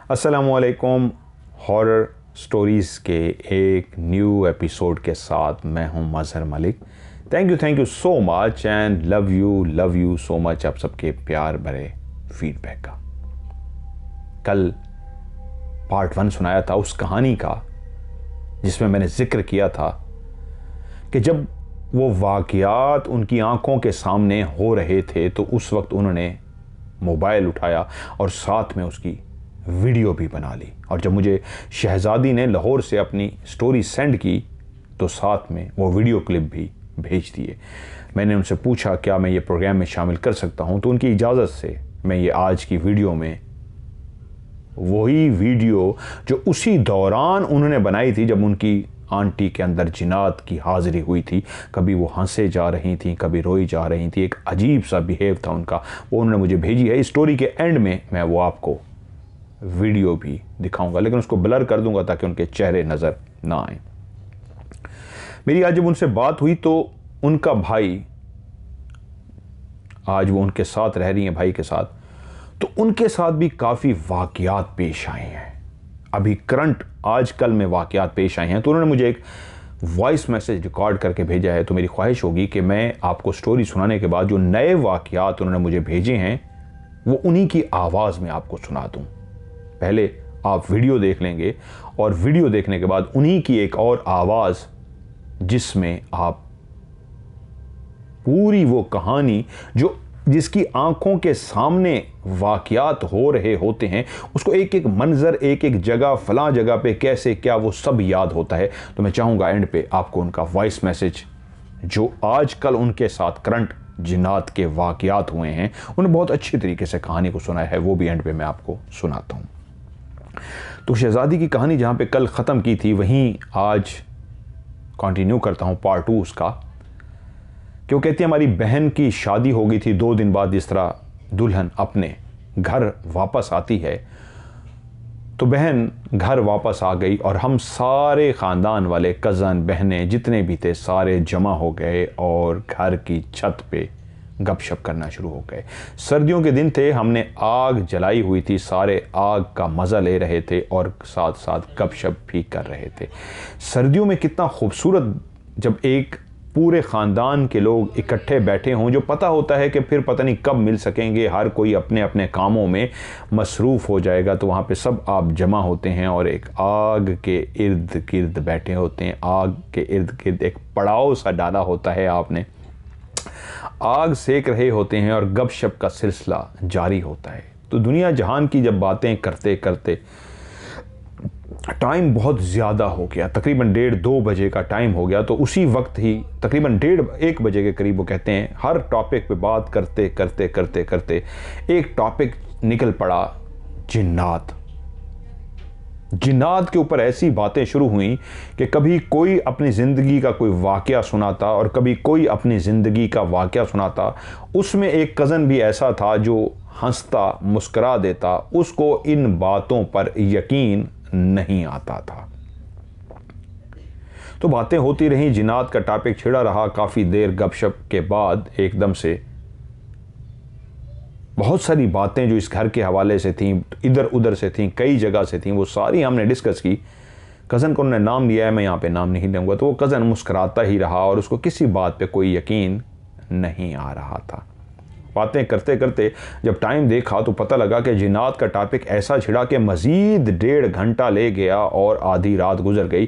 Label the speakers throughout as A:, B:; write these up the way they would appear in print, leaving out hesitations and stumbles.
A: अस्सलामुअलैकुम। Horror stories के एक न्यू एपिसोड के साथ मैं हूं Mazhar Malik. Thank you so much and love you so much आप सबके प्यार भरे फीडबैक का। कल पार्ट 1 सुनाया था उस कहानी का जिसमें मैंने जिक्र किया था कि जब वो वाक़यात उनकी आंखों के सामने हो रहे थे तो उस वक्त उन्होंने मोबाइल उठाया और साथ में उसकी वीडियो भी बना ली। और जब मुझे शहज़ादी ने लाहौर से अपनी स्टोरी सेंड की तो साथ में वो वीडियो क्लिप भी भेज दिए। मैंने उनसे पूछा क्या मैं ये प्रोग्राम में शामिल कर सकता हूँ, तो उनकी इजाज़त से मैं ये आज की वीडियो में वही वीडियो जो उसी दौरान उन्होंने बनाई थी जब उनकी आंटी के अंदर जिन्नात की हाज़िरी हुई थी। कभी वो हंसे जा रही थी, कभी रोई जा रही थी, एक अजीब सा बिहेव था उनका, वो उन्होंने मुझे भेजी है। इस स्टोरी के एंड में मैं वो आपको वीडियो भी दिखाऊंगा, लेकिन उसको ब्लर कर दूंगा ताकि उनके चेहरे नज़र ना आए। मेरी आज जब उनसे बात हुई तो उनका भाई, आज वो उनके साथ रह रही हैं भाई के साथ, तो उनके साथ भी काफ़ी वाक़यात पेश आए हैं। अभी करंट आजकल में वाक़यात पेश आए हैं, तो उन्होंने मुझे एक वॉइस मैसेज रिकॉर्ड करके भेजा है। तो मेरी ख्वाहिश होगी कि मैं आपको स्टोरी सुनाने के बाद जो नए वाक़यात उन्होंने मुझे भेजे हैं वो उन्हीं की आवाज़ में आपको सुना दूँ। पहले आप वीडियो देख लेंगे और वीडियो देखने के बाद उन्हीं की एक और आवाज़ जिसमें आप पूरी वो कहानी जो जिसकी आंखों के सामने वाक़यात हो रहे होते हैं उसको एक एक मंजर, एक एक जगह, फलां जगह पे कैसे क्या वो सब याद होता है। तो मैं चाहूँगा एंड पे आपको उनका वॉइस मैसेज जो आजकल उनके साथ करंट जिन्नात के वाक़यात हुए हैं, उन्होंने बहुत अच्छी तरीके से कहानी को सुनाया है, वो भी एंड पे मैं आपको सुनाता हूँ। तो शहज़ादी की कहानी जहाँ पे कल ख़त्म की थी वहीं आज कंटिन्यू करता हूँ पार्ट 2 उसका। क्यों कहती है हमारी बहन की शादी हो गई थी, 2 दिन बाद जिस तरह दुल्हन अपने घर वापस आती है तो बहन घर वापस आ गई और हम सारे ख़ानदान वाले, कज़न, बहनें जितने भी थे सारे जमा हो गए और घर की छत पे गपशप करना शुरू हो गए। सर्दियों के दिन थे, हमने आग जलाई हुई थी, सारे आग का मज़ा ले रहे थे और साथ साथ गपशप भी कर रहे थे। सर्दियों में कितना खूबसूरत जब एक पूरे ख़ानदान के लोग इकट्ठे बैठे हों, जो पता होता है कि फिर पता नहीं कब मिल सकेंगे, हर कोई अपने अपने कामों में मसरूफ़ हो जाएगा, तो वहाँ पे सब आप जमा होते हैं और एक आग के इर्द गिर्द बैठे होते हैं। आग के इर्द गिर्द एक पड़ाव सा डाला होता है, आपने आग सेक रहे होते हैं और गपशप का सिलसिला जारी होता है। तो दुनिया जहान की जब बातें करते करते टाइम बहुत ज़्यादा हो गया, तकरीबन 1:30-2 बजे का टाइम हो गया। तो उसी वक्त ही तकरीबन 1:30-1 बजे के करीब वो कहते हैं हर टॉपिक पे बात करते करते करते करते एक टॉपिक निकल पड़ा, जिन्नात। जिन्नात के ऊपर ऐसी बातें शुरू हुई कि कभी कोई अपनी ज़िंदगी का कोई वाक़या सुनाता और कभी कोई अपनी ज़िंदगी का वाक़या सुनाता। उसमें एक कज़न भी ऐसा था जो हंसता मुस्करा देता, उसको इन बातों पर यकीन नहीं आता था। तो बातें होती रहीं, जिन्नात का टॉपिक छिड़ा रहा। काफ़ी देर गपशप के बाद एकदम से बहुत सारी बातें जो इस घर के हवाले से थीं, इधर उधर से थीं, कई जगह से थीं, वो सारी हमने डिस्कस की। कज़न को उन्होंने नाम लिया है, मैं यहाँ पे नाम नहीं लूँगा। तो वो कज़न मुस्कुराता ही रहा और उसको किसी बात पे कोई यकीन नहीं आ रहा था। बातें करते करते जब टाइम देखा तो पता लगा कि जिन्नात का टॉपिक ऐसा छिड़ा कि मज़ीद 1.5 घंटा ले गया और आधी रात गुजर गई।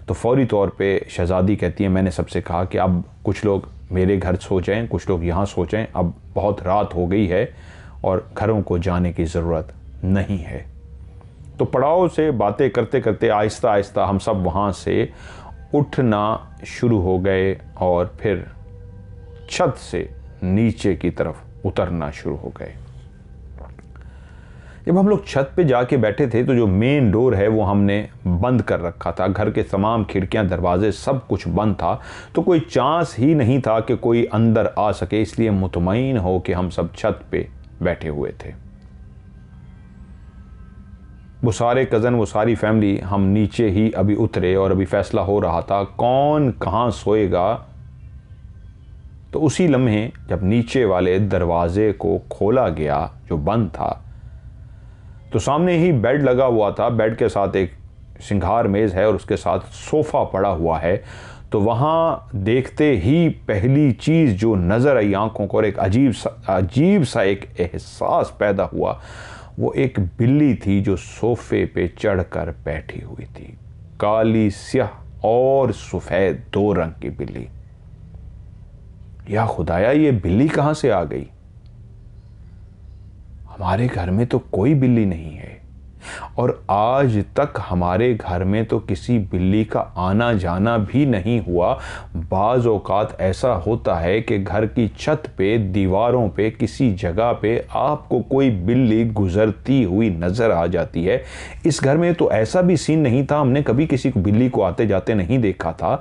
A: तो फौरी तौर पे शहज़ादी कहती है मैंने सबसे कहा कि अब कुछ लोग मेरे घर सो जाएँ, कुछ लोग यहाँ सो जाएँ, अब बहुत रात हो गई है और घरों को जाने की ज़रूरत नहीं है। तो पड़ाव से बातें करते करते आहिस्ता आहिस्ता हम सब वहाँ से उठना शुरू हो गए और फिर छत से नीचे की तरफ उतरना शुरू हो गए। जब हम लोग छत पे जाके बैठे थे तो जो मेन डोर है वो हमने बंद कर रखा था। घर के तमाम खिड़कियां, दरवाजे, सब कुछ बंद था, तो कोई चांस ही नहीं था कि कोई अंदर आ सके। इसलिए मुतमईन हो कि हम सब छत पे बैठे हुए थे। वो सारे कज़न, वो सारी फैमिली, हम नीचे ही अभी उतरे और अभी फैसला हो रहा था कौन कहाँ सोएगा। तो उसी लम्हे जब नीचे वाले दरवाजे को खोला गया जो बंद था तो सामने ही बेड लगा हुआ था, बेड के साथ एक सिंगार मेज़ है और उसके साथ सोफ़ा पड़ा हुआ है। तो वहाँ देखते ही पहली चीज़ जो नज़र आई आंखों को और एक अजीब सा एक एहसास पैदा हुआ, वो एक बिल्ली थी जो सोफ़े पे चढ़कर बैठी हुई थी। काली, स्याह और सफ़ेद 2 रंग की बिल्ली। या खुदाया, ये बिल्ली कहाँ से आ गई? हमारे घर में तो कोई बिल्ली नहीं है और आज तक हमारे घर में तो किसी बिल्ली का आना जाना भी नहीं हुआ। बाज़ औक़ात ऐसा होता है कि घर की छत पे, दीवारों पे, किसी जगह पे आपको कोई बिल्ली गुजरती हुई नज़र आ जाती है। इस घर में तो ऐसा भी सीन नहीं था, हमने कभी किसी को बिल्ली को आते जाते नहीं देखा था।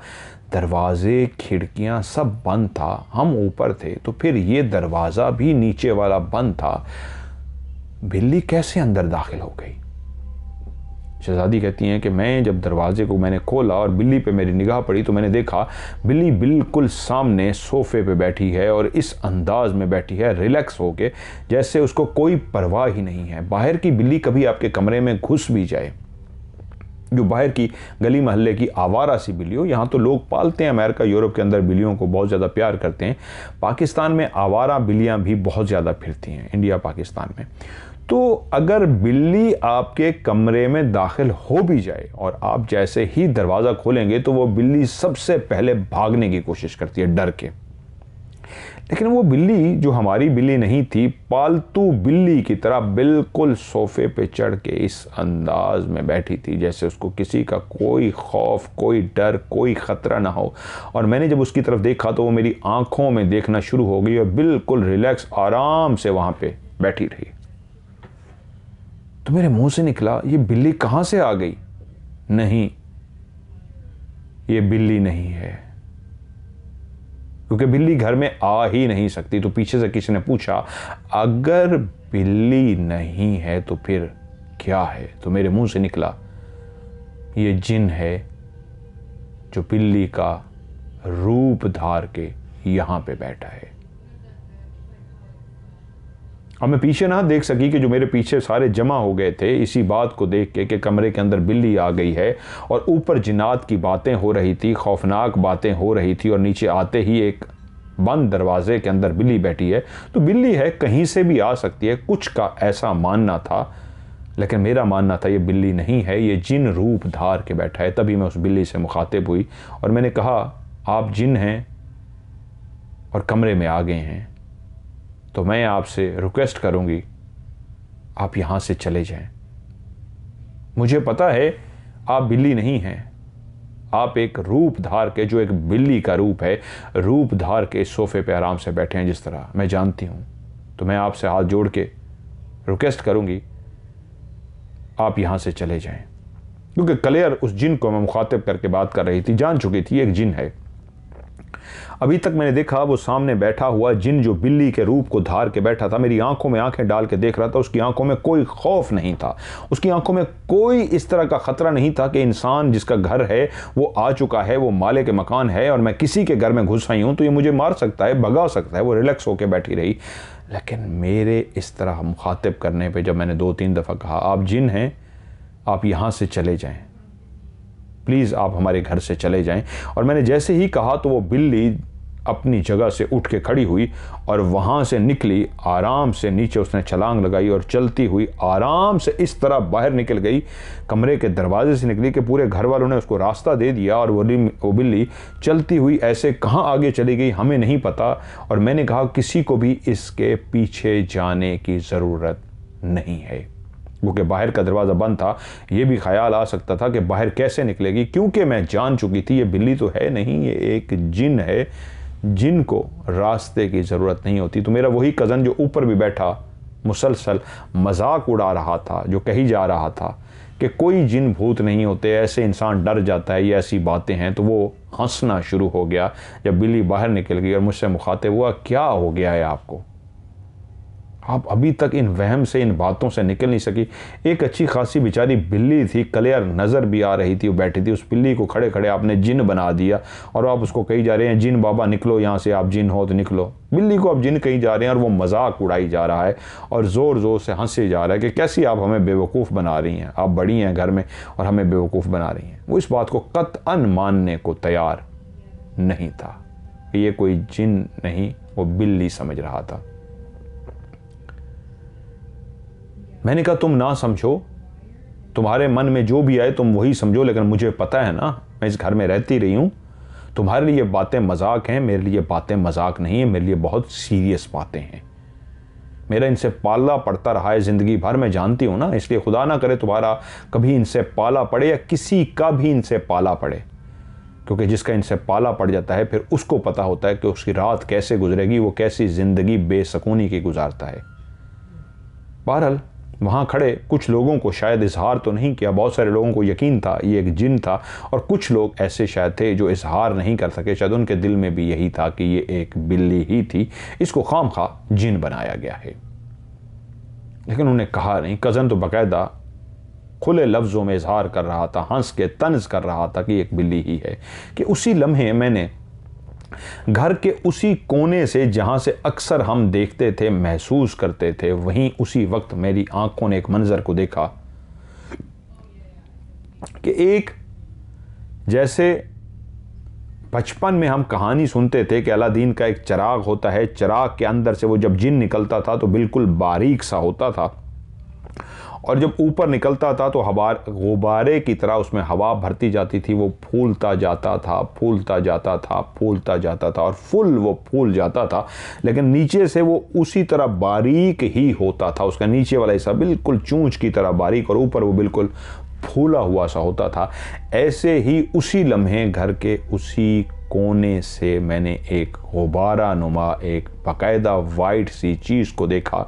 A: दरवाजे, खिड़कियां सब बंद था, हम ऊपर थे तो फिर ये दरवाज़ा भी नीचे वाला बंद था। बिल्ली कैसे अंदर दाखिल हो गई? शहजादी कहती हैं कि मैं जब दरवाजे को मैंने खोला और बिल्ली पे मेरी निगाह पड़ी तो मैंने देखा बिल्ली बिल्कुल सामने सोफ़े पे बैठी है और इस अंदाज में बैठी है, रिलैक्स होके, जैसे उसको कोई परवाह ही नहीं है। बाहर की बिल्ली कभी आपके कमरे में घुस भी जाए, जो बाहर की गली मोहल्ले की आवारा सी बिल्ली हो, यहाँ तो लोग पालते हैं, अमेरिका यूरोप के अंदर बिल्लियों को बहुत ज़्यादा प्यार करते हैं। पाकिस्तान में आवारा बिल्लियाँ भी बहुत ज़्यादा फिरती हैं, इंडिया पाकिस्तान में। तो अगर बिल्ली आपके कमरे में दाखिल हो भी जाए और आप जैसे ही दरवाज़ा खोलेंगे तो वो बिल्ली सबसे पहले भागने की कोशिश करती है डर के। लेकिन वो बिल्ली जो हमारी बिल्ली नहीं थी, पालतू बिल्ली की तरह बिल्कुल सोफ़े पे चढ़ के इस अंदाज में बैठी थी जैसे उसको किसी का कोई खौफ, कोई डर, कोई ख़तरा ना हो। और मैंने जब उसकी तरफ देखा तो वो मेरी आंखों में देखना शुरू हो गई और बिल्कुल रिलैक्स आराम से वहाँ पे बैठी रही। तो मेरे मुंह से निकला, ये बिल्ली कहाँ से आ गई? नहीं, ये बिल्ली नहीं है, क्योंकि बिल्ली घर में आ ही नहीं सकती। तो पीछे से किसी ने पूछा, अगर बिल्ली नहीं है तो फिर क्या है? तो मेरे मुंह से निकला, ये जिन है जो बिल्ली का रूप धार के यहां पे बैठा है। अब मैं पीछे ना देख सकी कि जो मेरे पीछे सारे जमा हो गए थे इसी बात को देख के कि कमरे के अंदर बिल्ली आ गई है और ऊपर जिन्नात की बातें हो रही थी, खौफनाक बातें हो रही थी और नीचे आते ही एक बंद दरवाजे के अंदर बिल्ली बैठी है। तो बिल्ली है, कहीं से भी आ सकती है, कुछ का ऐसा मानना था। लेकिन मेरा मानना था ये बिल्ली नहीं है, ये जिन रूप धार के बैठा है। तभी मैं उस बिल्ली से मुखातिब हुई और मैंने कहा, आप जिन हैं और कमरे में आ गए हैं तो मैं आपसे रिक्वेस्ट करूंगी, आप यहां से चले जाएं। मुझे पता है आप बिल्ली नहीं हैं, आप एक रूप धार के, जो एक बिल्ली का रूप है, रूप धार के सोफे पे आराम से बैठे हैं जिस तरह मैं जानती हूं। तो मैं आपसे हाथ जोड़ के रिक्वेस्ट करूंगी, आप यहां से चले जाएं। क्योंकि क्लियर उस जिन को मैं मुखातिब करके बात कर रही थी, जान चुकी थी एक जिन है। अभी तक मैंने देखा वो सामने बैठा हुआ जिन जो बिल्ली के रूप को धार के बैठा था, मेरी आंखों में आंखें डाल के देख रहा था। उसकी आंखों में कोई खौफ नहीं था, उसकी आंखों में कोई इस तरह का खतरा नहीं था कि इंसान जिसका घर है वो आ चुका है, वो मालिक के मकान है और मैं किसी के घर में घुस आई हूं तो ये मुझे मार सकता है, भगा सकता है। वो रिलैक्स होकर बैठी रही। लेकिन मेरे इस तरह मुखातिब करने पर जब मैंने 2-3 दफ़ा कहा, आप जिन हैं, आप यहाँ से चले जाएं, प्लीज़ आप हमारे घर से चले जाएं। और मैंने जैसे ही कहा तो वो बिल्ली अपनी जगह से उठ के खड़ी हुई और वहाँ से निकली। आराम से नीचे उसने छलांग लगाई और चलती हुई आराम से इस तरह बाहर निकल गई, कमरे के दरवाजे से निकली कि पूरे घर वालों ने उसको रास्ता दे दिया। और वो बिल्ली चलती हुई ऐसे कहाँ आगे चली गई हमें नहीं पता। और मैंने कहा, किसी को भी इसके पीछे जाने की ज़रूरत नहीं है, क्योंकि बाहर का दरवाज़ा बंद था। ये भी ख्याल आ सकता था कि बाहर कैसे निकलेगी, क्योंकि मैं जान चुकी थी ये बिल्ली तो है नहीं, ये एक जिन है, जिन को रास्ते की ज़रूरत नहीं होती। तो मेरा वही कज़न जो ऊपर भी बैठा मुसलसल मजाक उड़ा रहा था, जो कही जा रहा था कि कोई जिन भूत नहीं होते, ऐसे इंसान डर जाता है, ये ऐसी बातें हैं, तो वो हंसना शुरू हो गया जब बिल्ली बाहर निकल गई और मुझसे मुखातिब हुआ, क्या हो गया है आपको? आप अभी तक इन वहम से, इन बातों से निकल नहीं सकी। एक अच्छी खासी बेचारी बिल्ली थी, क्लियर नज़र भी आ रही थी, वो बैठी थी, उस बिल्ली को खड़े खड़े आपने जिन बना दिया और आप उसको कही जा रहे हैं जिन बाबा निकलो यहाँ से, आप जिन हो तो निकलो। बिल्ली को आप जिन कही जा रहे हैं और वो मजाक उड़ाई जा रहा है और ज़ोर ज़ोर से हंसे जा रहा है कि कैसी आप हमें बेवकूफ़ बना रही हैं, आप बड़ी हैं घर में और हमें बेवकूफ़ बना रही हैं। वो इस बात को कतअन मानने को तैयार नहीं था। ये कोई जिन नहीं, वो बिल्ली समझ रहा था। मैंने कहा तुम ना समझो, तुम्हारे मन में जो भी आए तुम वही समझो, लेकिन मुझे पता है ना, मैं इस घर में रहती रही हूँ, तुम्हारे लिए बातें मजाक हैं, मेरे लिए बातें मजाक नहीं है, मेरे लिए बहुत सीरियस बातें हैं। मेरा इनसे पाला पड़ता रहा है ज़िंदगी भर, मैं जानती हूँ ना, इसलिए खुदा ना करे तुम्हारा कभी इनसे पाला पड़े या किसी का भी इनसे पाला पड़े, क्योंकि जिसका इनसे पाला पड़ जाता है फिर उसको पता होता है कि उसकी रात कैसे गुजरेगी, वो कैसी ज़िंदगी बेसकूनी की गुजारता है। बहरहाल वहाँ खड़े कुछ लोगों को शायद इजहार तो नहीं किया, बहुत सारे लोगों को यकीन था ये एक जिन था, और कुछ लोग ऐसे शायद थे जो इजहार नहीं कर सके, शायद उनके दिल में भी यही था कि ये एक बिल्ली ही थी, इसको खामखा जिन बनाया गया है। लेकिन उन्हें कहा नहीं। कज़न तो बाकायदा खुले लफ्ज़ों में इजहार कर रहा था, हंस के तंज कर रहा था कि एक बिल्ली ही है। कि उसी लम्हे मैंने घर के उसी कोने से जहां से अक्सर हम देखते थे, महसूस करते थे, वहीं उसी वक्त मेरी आंखों ने एक मंजर को देखा कि एक, जैसे बचपन में हम कहानी सुनते थे कि अलादीन का एक चिराग होता है, चिराग के अंदर से वो जब जिन निकलता था तो बिल्कुल बारीक सा होता था, और जब ऊपर निकलता था तो गुब्बारे की तरह उसमें हवा भरती जाती थी, वो फूलता जाता था, फूलता जाता था, फूलता जाता था, और फुल वो फूल जाता था, लेकिन नीचे से वो उसी तरह बारीक ही होता था। उसका नीचे वाला हिस्सा बिल्कुल चूंच की तरह बारीक और ऊपर वो बिल्कुल फूला हुआ सा होता था। ऐसे ही उसी लम्हे घर के उसी कोने से मैंने एक गुब्बारा नुमा, एक बाकायदा वाइट सी चीज़ को देखा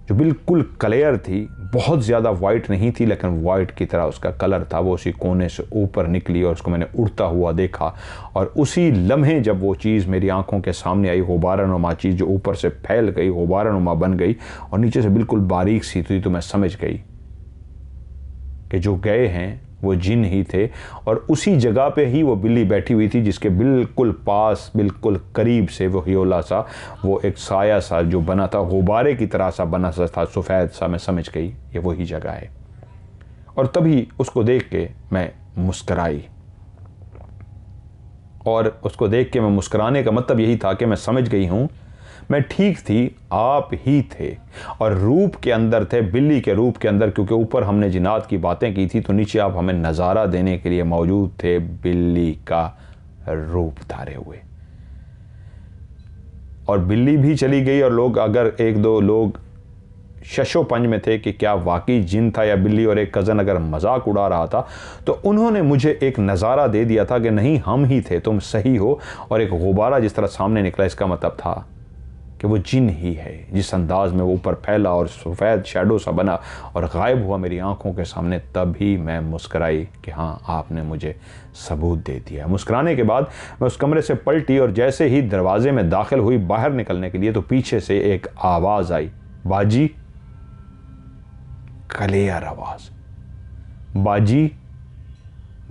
A: जो बिल्कुल क्लियर थी, बहुत ज़्यादा वाइट नहीं थी लेकिन वाइट की तरह उसका कलर था। वो उसी कोने से ऊपर निकली और उसको मैंने उड़ता हुआ देखा, और उसी लम्हे जब वो चीज़ मेरी आंखों के सामने आई, गुब्बारा नुमा चीज़ जो ऊपर से फैल गई, गुब्बारा नुमा बन गई और नीचे से बिल्कुल बारीक सी थी, तो मैं समझ गई कि जो गए हैं वो जिन ही थे, और उसी जगह पे ही वो बिल्ली बैठी हुई थी जिसके बिल्कुल पास, बिल्कुल करीब से वो हियोला सा, वो एक साया सा जो बना था, गुब्बारे की तरह सा बना सा था, सफ़ेद सा। मैं समझ गई ये वही जगह है, और तभी उसको देख के मैं मुस्कराई। और उसको देख के मैं मुस्कुराने का मतलब यही था कि मैं समझ गई हूँ मैं ठीक थी, आप ही थे, और रूप के अंदर थे, बिल्ली के रूप के अंदर, क्योंकि ऊपर हमने जिन्नात की बातें की थी तो नीचे आप हमें नज़ारा देने के लिए मौजूद थे, बिल्ली का रूप धारे हुए। और बिल्ली भी चली गई, और लोग, अगर एक दो लोग शशो पंज में थे कि क्या वाकई जिन था या बिल्ली, और एक कज़न अगर मजाक उड़ा रहा था, तो उन्होंने मुझे एक नज़ारा दे दिया था कि नहीं, हम ही थे, तुम सही हो। और एक गुब्बारा जिस तरह सामने निकला, इसका मतलब था कि वो जिन ही है। जिस अंदाज में वो ऊपर फैला और सफ़ेद शैडो सा बना और गायब हुआ मेरी आंखों के सामने, तभी मैं मुस्कराई कि हाँ, आपने मुझे सबूत दे दिया। मुस्कुराने के बाद मैं उस कमरे से पलटी, और जैसे ही दरवाजे में दाखिल हुई बाहर निकलने के लिए, तो पीछे से एक आवाज़ आई, बाजी। क्लियर आवाज़, बाजी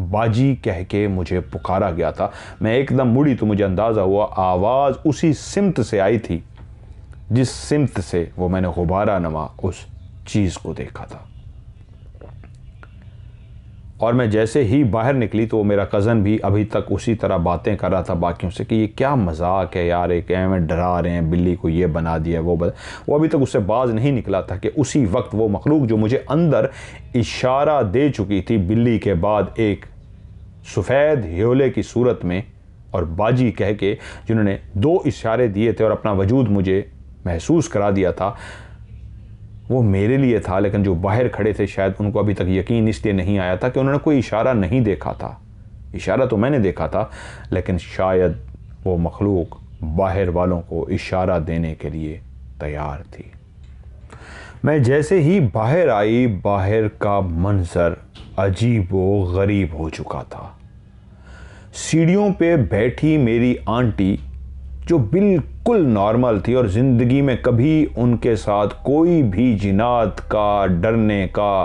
A: बाजी कह के मुझे पुकारा गया था। मैं एकदम मुड़ी तो मुझे अंदाज़ा हुआ आवाज़ उसी सिमत से आई थी जिस सिमत से वो मैंने गुब्बारा नुमा उस चीज़ को देखा था। और मैं जैसे ही बाहर निकली तो वो मेरा कज़न भी अभी तक उसी तरह बातें कर रहा था बाकियों से कि ये क्या मजाक है यार, एक में डरा रहे हैं, बिल्ली को ये बना दिया वो अभी तक उससे बाज नहीं निकला था कि उसी वक्त वो मखलूक जो मुझे अंदर इशारा दे चुकी थी बिल्ली के बाद, एक सफ़ेद ह्योले की सूरत में और बाजी कह के, जिन्होंने दो इशारे दिए थे और अपना वजूद मुझे महसूस करा दिया था, वो मेरे लिए था। लेकिन जो बाहर खड़े थे शायद उनको अभी तक यकीन इसलिए नहीं आया था कि उन्होंने कोई इशारा नहीं देखा था। इशारा तो मैंने देखा था, लेकिन शायद वो मखलूक बाहर वालों को इशारा देने के लिए तैयार थी। मैं जैसे ही बाहर आई, बाहर का मंजर अजीब व गरीब हो चुका था। सीढ़ियों पे बैठी मेरी आंटी, जो बिल्कुल नॉर्मल थी और ज़िंदगी में कभी उनके साथ कोई भी जिनात का, डरने का,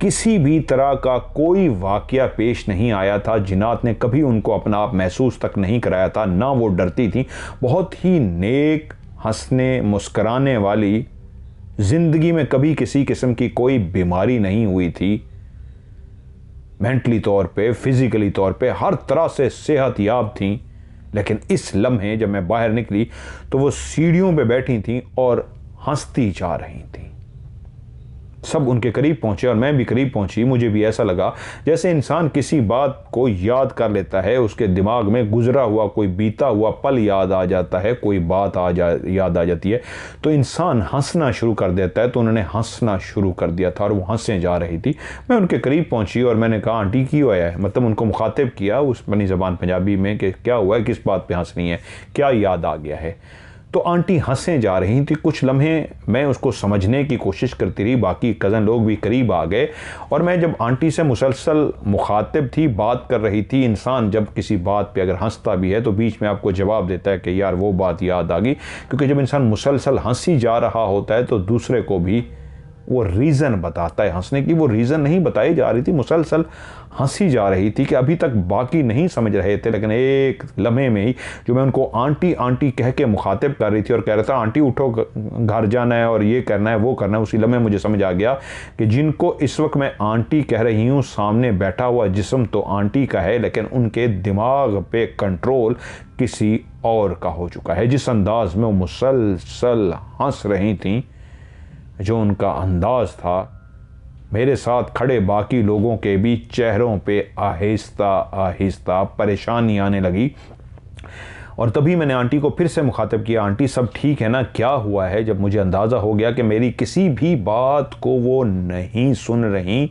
A: किसी भी तरह का कोई वाक़या पेश नहीं आया था। जिनात ने कभी उनको अपना आप महसूस तक नहीं कराया था, ना वो डरती थी। बहुत ही नेक, हंसने मुस्कराने वाली, ज़िंदगी में कभी किसी किस्म की कोई बीमारी नहीं हुई थी। मेंटली तौर पे, फिज़िकली तौर पे हर तरह से सेहत याब थी। लेकिन इस लम्हे जब मैं बाहर निकली तो वो सीढ़ियों पे बैठी थी और हंसती जा रही थी। सब उनके करीब पहुंचे और मैं भी करीब पहुंची। मुझे भी ऐसा लगा जैसे इंसान किसी बात को याद कर लेता है, उसके दिमाग में गुजरा हुआ कोई बीता हुआ पल याद आ जाता है, कोई बात याद आ जाती है तो इंसान हंसना शुरू कर देता है। तो उन्होंने हंसना शुरू कर दिया था और वो हंसे जा रही थी। मैं उनके करीब पहुंची और मैंने कहा, आंटी की हुआ है, मतलब उनको मुखातिब किया उस अपनी ज़बान पंजाबी में कि क्या हुआ है, किस बात पर हंस रही है, क्या याद आ गया है। तो आंटी हंसे जा रही थी। कुछ लम्हे मैं उसको समझने की कोशिश करती रही, बाकी कज़न लोग भी करीब आ गए और मैं जब आंटी से मुसलसल मुखातिब थी, बात कर रही थी। इंसान जब किसी बात पे अगर हंसता भी है तो बीच में आपको जवाब देता है कि यार वो बात याद आ गई, क्योंकि जब इंसान मुसलसल हंसी जा रहा होता है तो दूसरे को भी वो रीज़न बताता है हंसने की। वो रीज़न नहीं बताई जा रही थी, मुसलसल हंसी जा रही थी कि अभी तक बाकी नहीं समझ रहे थे। लेकिन एक लम्हे में ही जो मैं उनको आंटी आंटी कह के मुखातिब कर रही थी और कह रहा था आंटी उठो, घर जाना है और ये करना है वो करना है, उसी लम्हे मुझे समझ आ गया कि जिनको इस वक्त मैं आंटी कह रही हूँ, सामने बैठा हुआ जिस्म तो आंटी का है लेकिन उनके दिमाग पे कंट्रोल किसी और का हो चुका है। जिस अंदाज में वो मुसलसल हंस रही थी, जो उनका अंदाज़ था, मेरे साथ खड़े बाकी लोगों के भी चेहरों पे आहिस्ता आहिस्ता परेशानी आने लगी। और तभी मैंने आंटी को फिर से मुखातिब किया, आंटी सब ठीक है ना, क्या हुआ है। जब मुझे अंदाज़ा हो गया कि मेरी किसी भी बात को वो नहीं सुन रही,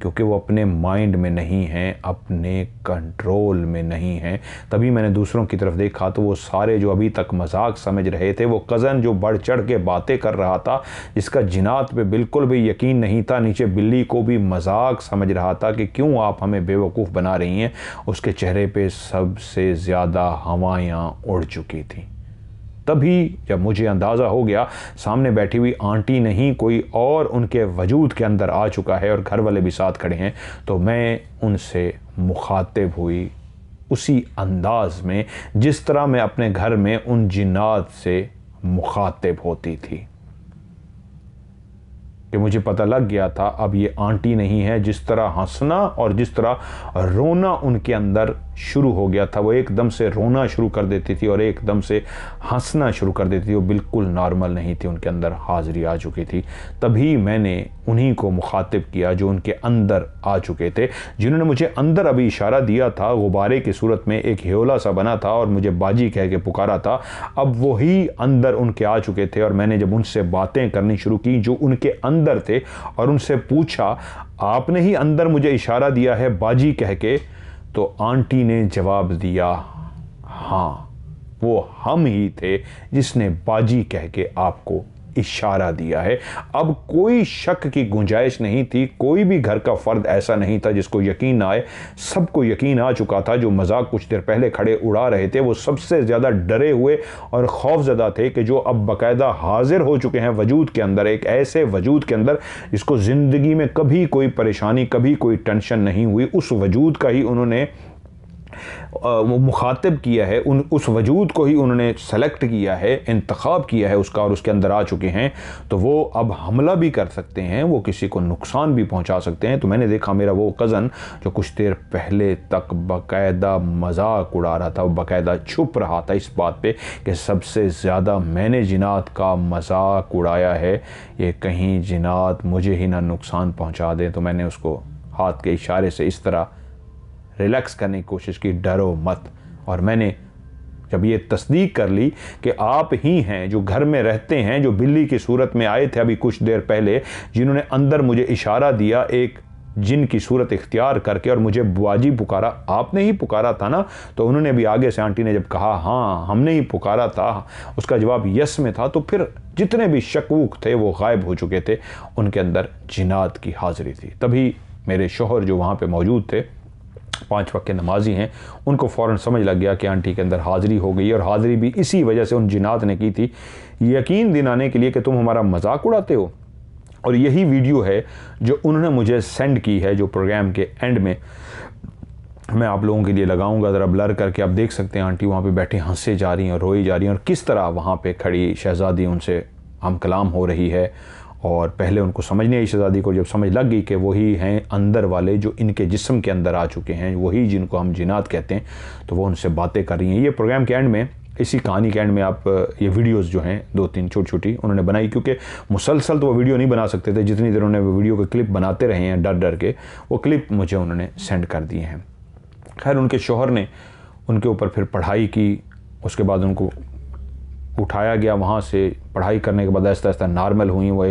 A: क्योंकि वो अपने माइंड में नहीं हैं, अपने कंट्रोल में नहीं हैं, तभी मैंने दूसरों की तरफ देखा तो वो सारे जो अभी तक मजाक समझ रहे थे, वो कज़न जो बढ़ चढ़ के बातें कर रहा था, जिसका जिनात पे बिल्कुल भी यकीन नहीं था, नीचे बिल्ली को भी मजाक समझ रहा था कि क्यों आप हमें बेवकूफ़ बना रही हैं, उसके चेहरे पे सबसे ज़्यादा हवायाँ उड़ चुकी थी। तभी जब मुझे अंदाज़ा हो गया सामने बैठी हुई आंटी नहीं कोई और उनके वजूद के अंदर आ चुका है और घर वाले भी साथ खड़े हैं, तो मैं उनसे मुखातिब हुई उसी अंदाज में जिस तरह मैं अपने घर में उन जिन्नात से मुखातिब होती थी। कि मुझे पता लग गया था अब ये आंटी नहीं है। जिस तरह हंसना और जिस तरह रोना उनके अंदर शुरू हो गया था, वो एकदम से रोना शुरू कर देती थी और एकदम से हंसना शुरू कर देती थी, वो बिल्कुल नॉर्मल नहीं थी, उनके अंदर हाजिरी आ चुकी थी। तभी मैंने उन्हीं को मुखातिब किया जो उनके अंदर आ चुके थे, जिन्होंने मुझे अंदर अभी इशारा दिया था, गुब्बारे की सूरत में एक ह्योला सा बना था और मुझे बाजी कह के पुकारा था। अब वही अंदर उनके आ चुके थे और मैंने जब उनसे बातें करनी शुरू की जो उनके अंदर थे और उनसे पूछा, आपने ही अंदर मुझे इशारा दिया है बाजी कह के? तो आंटी ने जवाब दिया, हाँ, वो हम ही थे जिसने बाजी कह के आपको इशारा दिया है। अब कोई शक की गुंजाइश नहीं थी, कोई भी घर का फर्द ऐसा नहीं था जिसको यकीन ना आए। सबको यकीन आ चुका था। जो मजाक कुछ देर पहले खड़े उड़ा रहे थे वो सबसे ज़्यादा डरे हुए और खौफजदा थे कि जो अब बाकायदा हाजिर हो चुके हैं वजूद के अंदर, एक ऐसे वजूद के अंदर जिसको ज़िंदगी में कभी कोई परेशानी, कभी कोई टेंशन नहीं हुई, उस वजूद का ही उन्होंने मुखातिब किया है, उस वजूद को ही उन्होंने सेलेक्ट किया है, इंतखाब किया है उसका और उसके अंदर आ चुके हैं। तो वो अब हमला भी कर सकते हैं, वो किसी को नुकसान भी पहुंचा सकते हैं। तो मैंने देखा मेरा वो कज़न जो कुछ देर पहले तक बाकायदा मजाक उड़ा रहा था, वो बाकायदा छुप रहा था इस बात पे कि सबसे ज़्यादा मैंने जिनात का मजाक उड़ाया है, ये कहीं जिनात मुझे ही ना नुकसान पहुँचा दें। तो मैंने उसको हाथ के इशारे से इस तरह रिलैक्स करने की कोशिश की, डरो मत। और मैंने जब ये तस्दीक कर ली कि आप ही हैं जो घर में रहते हैं, जो बिल्ली की सूरत में आए थे अभी कुछ देर पहले, जिन्होंने अंदर मुझे इशारा दिया एक जिन की सूरत इख्तियार करके और मुझे बुआजी पुकारा, आपने ही पुकारा था ना? तो उन्होंने भी आगे से, आंटी ने जब कहा हाँ हमने ही पुकारा था, उसका जवाब यस में था, तो फिर जितने भी शकूक थे वो गायब हो चुके थे, उनके अंदर जिनात की हाजिरी थी। तभी मेरे शोहर जो वहाँ पे मौजूद थे, 5 वक्त के नमाजी हैं, उनको फ़ौरन समझ लग गया कि आंटी के अंदर हाज़री हो गई, और हाज़री भी इसी वजह से उन जिन्नात ने की थी, यकीन दिलाने के लिए कि तुम हमारा मजाक उड़ाते हो। और यही वीडियो है जो उन्होंने मुझे सेंड की है, जो प्रोग्राम के एंड में मैं आप लोगों के लिए लगाऊंगा, ज़रा ब्लर करके आप देख सकते हैं। आंटी वहाँ पे बैठे हंसे जा रही हैं, रोई जा रही हैं, और किस तरह वहाँ पे खड़ी शहज़ादी उनसे हम कलाम हो रही है। और पहले उनको समझ नहीं आई शहज़ादी को, जब समझ लग गई कि वही हैं अंदर वाले जो इनके जिस्म के अंदर आ चुके हैं, वही जिनको हम जिन्नात कहते हैं, तो वो उनसे बातें कर रही हैं। ये प्रोग्राम के एंड में, इसी कहानी के एंड में आप ये वीडियोस जो हैं 2-3 छोटी उन्होंने बनाई, क्योंकि मुसलसल तो वो वीडियो नहीं बना सकते थे, जितनी देर उन्होंने वीडियो के क्लिप बनाते रहे हैं डर डर के, वो क्लिप मुझे उन्होंने सेंड कर दिए हैं। खैर उनके शौहर ने उनके ऊपर फिर पढ़ाई की, उसके बाद उनको उठाया गया वहाँ से, पढ़ाई करने के बाद आहिस्ता आहिस्ता नॉर्मल हुई। वो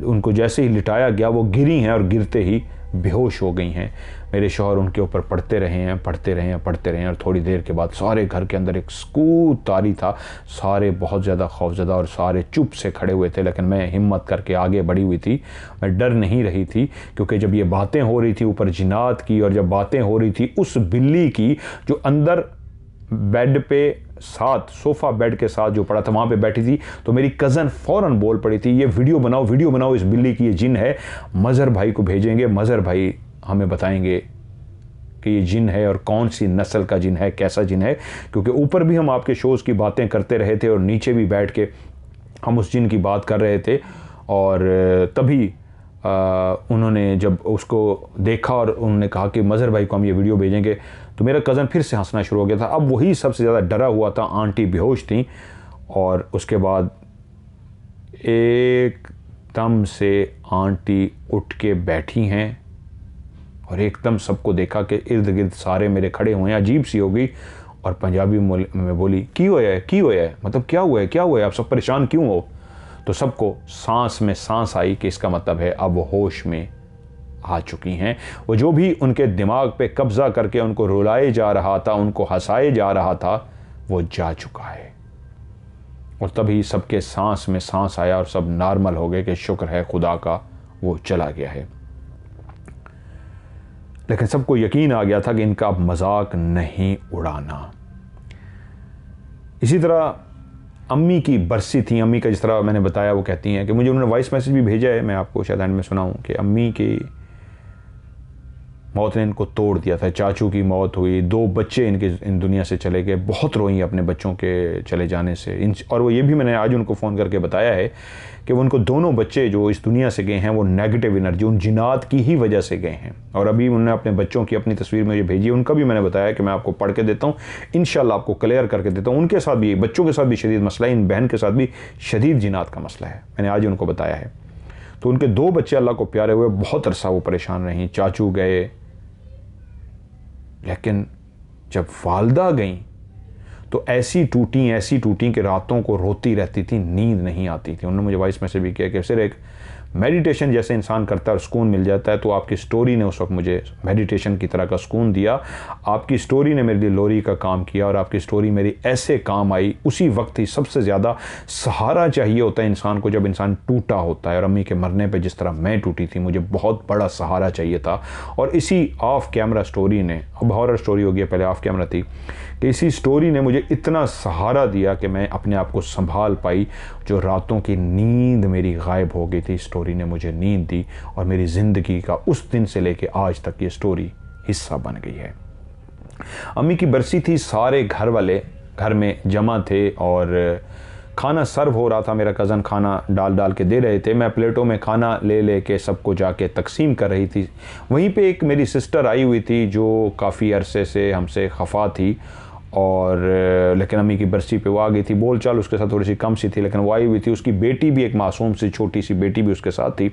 A: उनको जैसे ही लिटाया गया वो गिरी हैं, और गिरते ही बेहोश हो गई हैं। मेरे शौहर उनके ऊपर पढ़ते रहे हैं, और थोड़ी देर के बाद सारे घर के अंदर एक सकूत तारी था। सारे बहुत ज़्यादा खौफज़दा और सारे चुप से खड़े हुए थे, लेकिन मैं हिम्मत करके आगे बढ़ी हुई थी। मैं डर नहीं रही थी, क्योंकि जब ये बातें हो रही थी ऊपर जिन्नात की, और जब बातें हो रही थी उस बिल्ली की जो अंदर बेड पे साथ, सोफ़ा बेड के साथ जो पड़ा था वहाँ पे बैठी थी, तो मेरी कज़न फ़ौरन बोल पड़ी थी, ये वीडियो बनाओ, इस बिल्ली की, ये जिन है, मज़हर भाई को भेजेंगे, मज़हर भाई हमें बताएंगे कि ये जिन है और कौन सी नस्ल का जिन है, कैसा जिन है। क्योंकि ऊपर भी हम आपके शोज़ की बातें करते रहे थे, और नीचे भी बैठ के हम उस जिन की बात कर रहे थे। और तभी उन्होंने जब उसको देखा और उन्होंने कहा कि मज़हर भाई को हम ये वीडियो भेजेंगे, तो मेरा कज़न फिर से हंसना शुरू हो गया था। अब वही सबसे ज़्यादा डरा हुआ था, आंटी बेहोश थी, और उसके बाद एकदम से आंटी उठ के बैठी हैं, और एकदम सबको देखा कि इर्द गिर्द सारे मेरे खड़े हुए हैं। अजीब सी हो गई, और पंजाबी में बोली, की होया है, मतलब क्या हुआ है, आप सब परेशान क्यों हो? तो सबको सांस में सांस आई कि इसका मतलब है अब वो होश में आ चुकी हैं। वो जो भी उनके दिमाग पे कब्जा करके उनको रुलाए जा रहा था, उनको हंसाए जा रहा था, वो जा चुका है। और तभी सबके सांस में सांस आया और सब नॉर्मल हो गए कि शुक्र है खुदा का, वो चला गया है। लेकिन सबको यकीन आ गया था कि इनका अब मजाक नहीं उड़ाना। इसी तरह अम्मी की बरसी थी। अम्मी का जिस तरह मैंने बताया, वो कहती हैं कि मुझे उन्होंने वॉइस मैसेज भी भेजा है, मैं आपको शायद एंड में सुनाऊं, कि अम्मी की मौत ने इनको तोड़ दिया था। चाचू की मौत हुई, 2 बच्चे इनके इन दुनिया से चले गए, बहुत रोई अपने बच्चों के चले जाने से। और वो ये भी मैंने आज उनको फ़ोन करके बताया है कि वो उनको दोनों बच्चे जो इस दुनिया से गए हैं, वो नेगेटिव एनर्जी, उन जिन्नात की ही वजह से गए हैं। और अभी उन्होंने अपने बच्चों की अपनी तस्वीर मुझे भेजी, उनका भी मैंने बताया कि मैं आपको पढ़ के देता हूँ, इंशाल्लाह आपको क्लियर करके देता हूँ। उनके साथ भी, बच्चों के साथ भी शदीद मसला है, इन बहन के साथ भी शदीद जिन्नात का मसला है, मैंने आज उनको बताया है। तो उनके 2 बच्चे अल्लाह को प्यारे हुए, बहुत अरसा वो परेशान रहीं। चाचू गए, लेकिन जब वालदा गईं तो ऐसी टूटी कि रातों को रोती रहती थी, नींद नहीं आती थी। उन्होंने मुझे वॉइस मैसेज भी किया कि सिर्फ एक मेडिटेशन जैसे इंसान करता है और सुकून मिल जाता है, तो आपकी स्टोरी ने उस वक्त मुझे मेडिटेशन की तरह का सुकून दिया। आपकी स्टोरी ने मेरे लिए लोरी का काम किया, और आपकी स्टोरी मेरी ऐसे काम आई। उसी वक्त ही सबसे ज़्यादा सहारा चाहिए होता है इंसान को, जब इंसान टूटा होता है। और अम्मी के मरने पे जिस तरह मैं टूटी थी, मुझे बहुत बड़ा सहारा चाहिए था। और इसी ऑफ कैमरा स्टोरी ने, अब हॉरर स्टोरी हो गई, पहले ऑफ कैमरा थी, कि इसी स्टोरी ने मुझे इतना सहारा दिया कि मैं अपने आप को संभाल पाई। जो रातों की नींद मेरी गायब हो गई थी, स्टोरी ने मुझे नींद दी, और मेरी ज़िंदगी का उस दिन से लेके आज तक ये स्टोरी हिस्सा बन गई है। अम्मी की बरसी थी, सारे घर वाले घर में जमा थे, और खाना सर्व हो रहा था। मेरा कज़न खाना डाल के दे रहे थे, मैं प्लेटों में खाना ले के सबको जाके तकसीम कर रही थी। वहीं पे एक मेरी सिस्टर आई हुई थी जो काफ़ी अरसे से हमसे खफा थी, और लेकिन अम्मी की बरसी पे वो आ गई थी। बोलचाल उसके साथ थोड़ी सी कम सी थी, लेकिन वो आई हुई थी। उसकी बेटी भी, एक मासूम सी छोटी सी बेटी भी उसके साथ थी।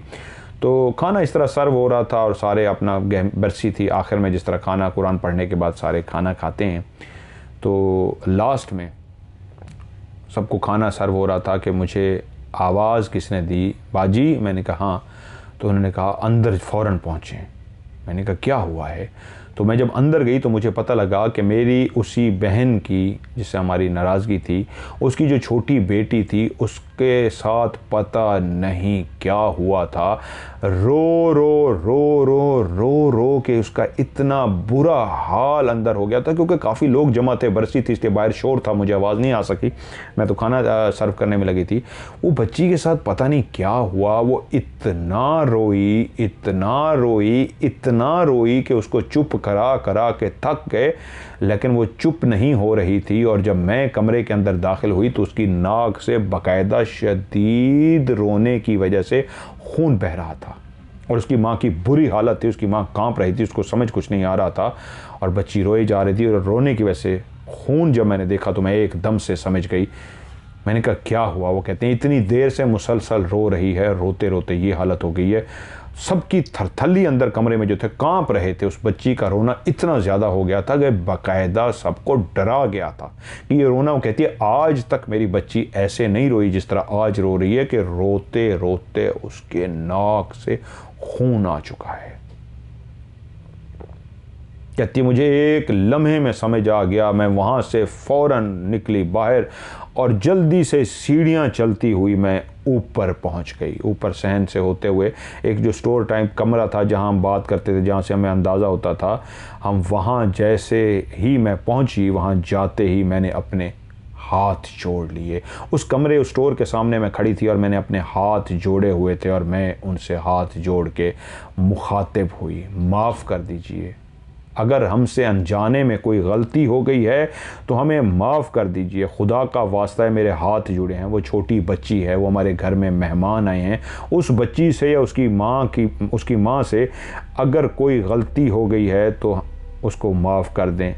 A: तो खाना इस तरह सर्व हो रहा था, और सारे अपना बरसी थी। आखिर में जिस तरह खाना, कुरान पढ़ने के बाद सारे खाना खाते हैं, तो लास्ट में सबको खाना सर्व हो रहा था कि मुझे आवाज़ किसने दी, बाजी? मैंने कहा हाँ। तो उन्होंने कहा अंदर फ़ौरन पहुँचें। मैंने कहा क्या हुआ है? तो मैं जब अंदर गई तो मुझे पता लगा कि मेरी उसी बहन की, जिससे हमारी नाराज़गी थी, उसकी जो छोटी बेटी थी, उसके साथ पता नहीं क्या हुआ था। रो के उसका इतना बुरा हाल अंदर हो गया था, क्योंकि काफ़ी लोग जमा थे, बरसी थी, इसलिए बाहर शोर था, मुझे आवाज़ नहीं आ सकी, मैं तो खाना सर्व करने में लगी थी। वो बच्ची के साथ पता नहीं क्या हुआ, वो इतना रोई, इतना रोई, इतना रोई कि उसको चुप करा करा के थक गए, लेकिन वो चुप नहीं हो रही थी। और जब मैं कमरे के अंदर दाखिल हुई तो उसकी नाक से बाकायदा शदीद रोने की वजह से खून बह रहा था, और उसकी माँ की बुरी हालत थी, उसकी माँ कांप रही थी, उसको समझ कुछ नहीं आ रहा था, और बच्ची रोई जा रही थी, और रोने की वजह से खून जब मैंने देखा तो मैं एकदम से समझ गई। मैंने कहा क्या हुआ? वो कहते हैं इतनी देर से मुसलसल रो रही है, रोते रोते ये हालत हो गई है। सबकी थरथल्ली अंदर कमरे में जो थे कांप रहे थे, उस बच्ची का रोना इतना ज़्यादा हो गया था कि बाकायदा सबको डरा गया था कि ये रोना। वो कहती है आज तक मेरी बच्ची ऐसे नहीं रोई जिस तरह आज रो रही है, कि रोते रोते उसके नाक से खून आ चुका है। कहती है मुझे एक लम्हे में समझ आ गया, मैं वहाँ से फ़ौरन निकली बाहर और जल्दी से सीढ़ियाँ चलती हुई मैं ऊपर पहुँच गई। ऊपर सहन से होते हुए एक जो स्टोर टाइप कमरा था जहाँ हम बात करते थे, जहाँ से हमें अंदाज़ा होता था, हम वहाँ जैसे ही मैं पहुँची, वहाँ जाते ही मैंने अपने हाथ जोड़ लिए। उस कमरे उस स्टोर के सामने मैं खड़ी थी और मैंने अपने हाथ जोड़े हुए थे, और मैं उनसे हाथ जोड़ के मुखातिब हुई, माफ़ कर दीजिए, अगर हमसे अनजाने में कोई गलती हो गई है तो हमें माफ़ कर दीजिए, खुदा का वास्ता है, मेरे हाथ जुड़े हैं। वो छोटी बच्ची है, वो हमारे घर में मेहमान आए हैं, उस बच्ची से या उसकी माँ से अगर कोई गलती हो गई है तो उसको माफ़ कर दें।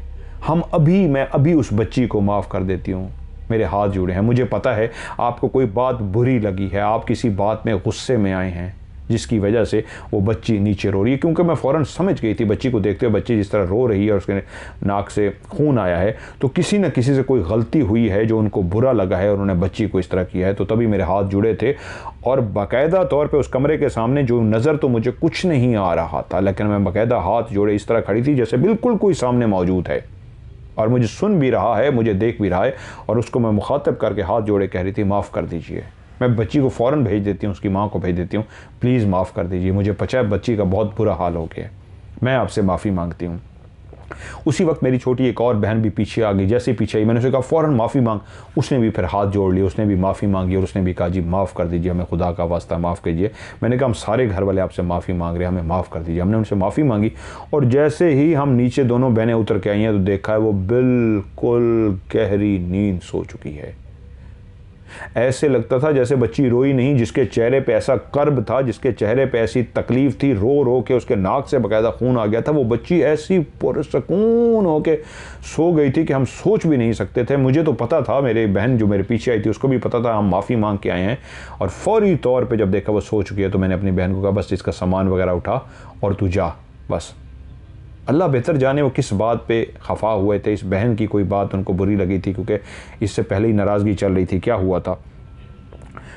A: मैं अभी उस बच्ची को माफ़ कर देती हूँ, मेरे हाथ जुड़े हैं। मुझे पता है आपको कोई बात बुरी लगी है, आप किसी बात में गुस्से में आए हैं जिसकी वजह से वो बच्ची नीचे रो रही है, क्योंकि मैं फ़ौरन समझ गई थी बच्ची को देखते हुए, बच्ची जिस तरह रो रही है और उसके नाक से खून आया है, तो किसी न किसी से कोई गलती हुई है जो उनको बुरा लगा है और उन्होंने बच्ची को इस तरह किया है। तो तभी मेरे हाथ जुड़े थे, और बाकायदा तौर पर उस कमरे के सामने जो नज़र तो मुझे कुछ नहीं आ रहा था, लेकिन मैं बाकायदा हाथ जोड़े इस तरह खड़ी थी जैसे बिल्कुल कोई सामने मौजूद है और मुझे सुन भी रहा है, मुझे देख भी रहा है, और उसको मैं मुखातब करके हाथ जोड़े कह रही थी माफ़ कर दीजिए। मैं बच्ची को फ़ौरन भेज देती हूँ, उसकी माँ को भेज देती हूँ, प्लीज़ माफ़ कर दीजिए, मुझे पता है बच्ची का बहुत बुरा हाल हो गया, मैं आपसे माफ़ी मांगती हूँ। उसी वक्त मेरी छोटी एक और बहन भी पीछे आ गई। जैसे ही पीछे आई मैंने उसे कहा फ़ौरन माफ़ी मांग, उसने भी फिर हाथ जोड़ लिए, उसने भी माफ़ी मांगी और उसने भी कहा जी माफ़ कर दीजिए, हमें खुदा का वास्ता माफ़ कीजिए। मैंने कहा हम सारे घर वाले आपसे माफ़ी मांग रहे हैं, हमें माफ़ कर दीजिए। हमने उनसे माफ़ी मांगी, और जैसे ही हम नीचे दोनों बहनें उतर के आई हैं तो देखा है वो बिल्कुल गहरी नींद सो चुकी है। ऐसे लगता था जैसे बच्ची रोई नहीं, जिसके चेहरे पे ऐसा कर्ब था, जिसके चेहरे पे ऐसी तकलीफ थी, रो रो के उसके नाक से बाकायदा खून आ गया था, वो बच्ची ऐसी पुरसकून हो के सो गई थी कि हम सोच भी नहीं सकते थे। मुझे तो पता था, मेरी बहन जो मेरे पीछे आई थी उसको भी पता था हम माफ़ी मांग के आए हैं, और फौरी तौर पर जब देखा वो सो चुकी है तो मैंने अपनी बहन को कहा बस इसका सामान वगैरह उठा और तू जा बस। अल्लाह बेहतर जाने वो किस बात पे खफा हुए थे, इस बहन की कोई बात उनको बुरी लगी थी, क्योंकि इससे पहले ही नाराज़गी चल रही थी, क्या हुआ था।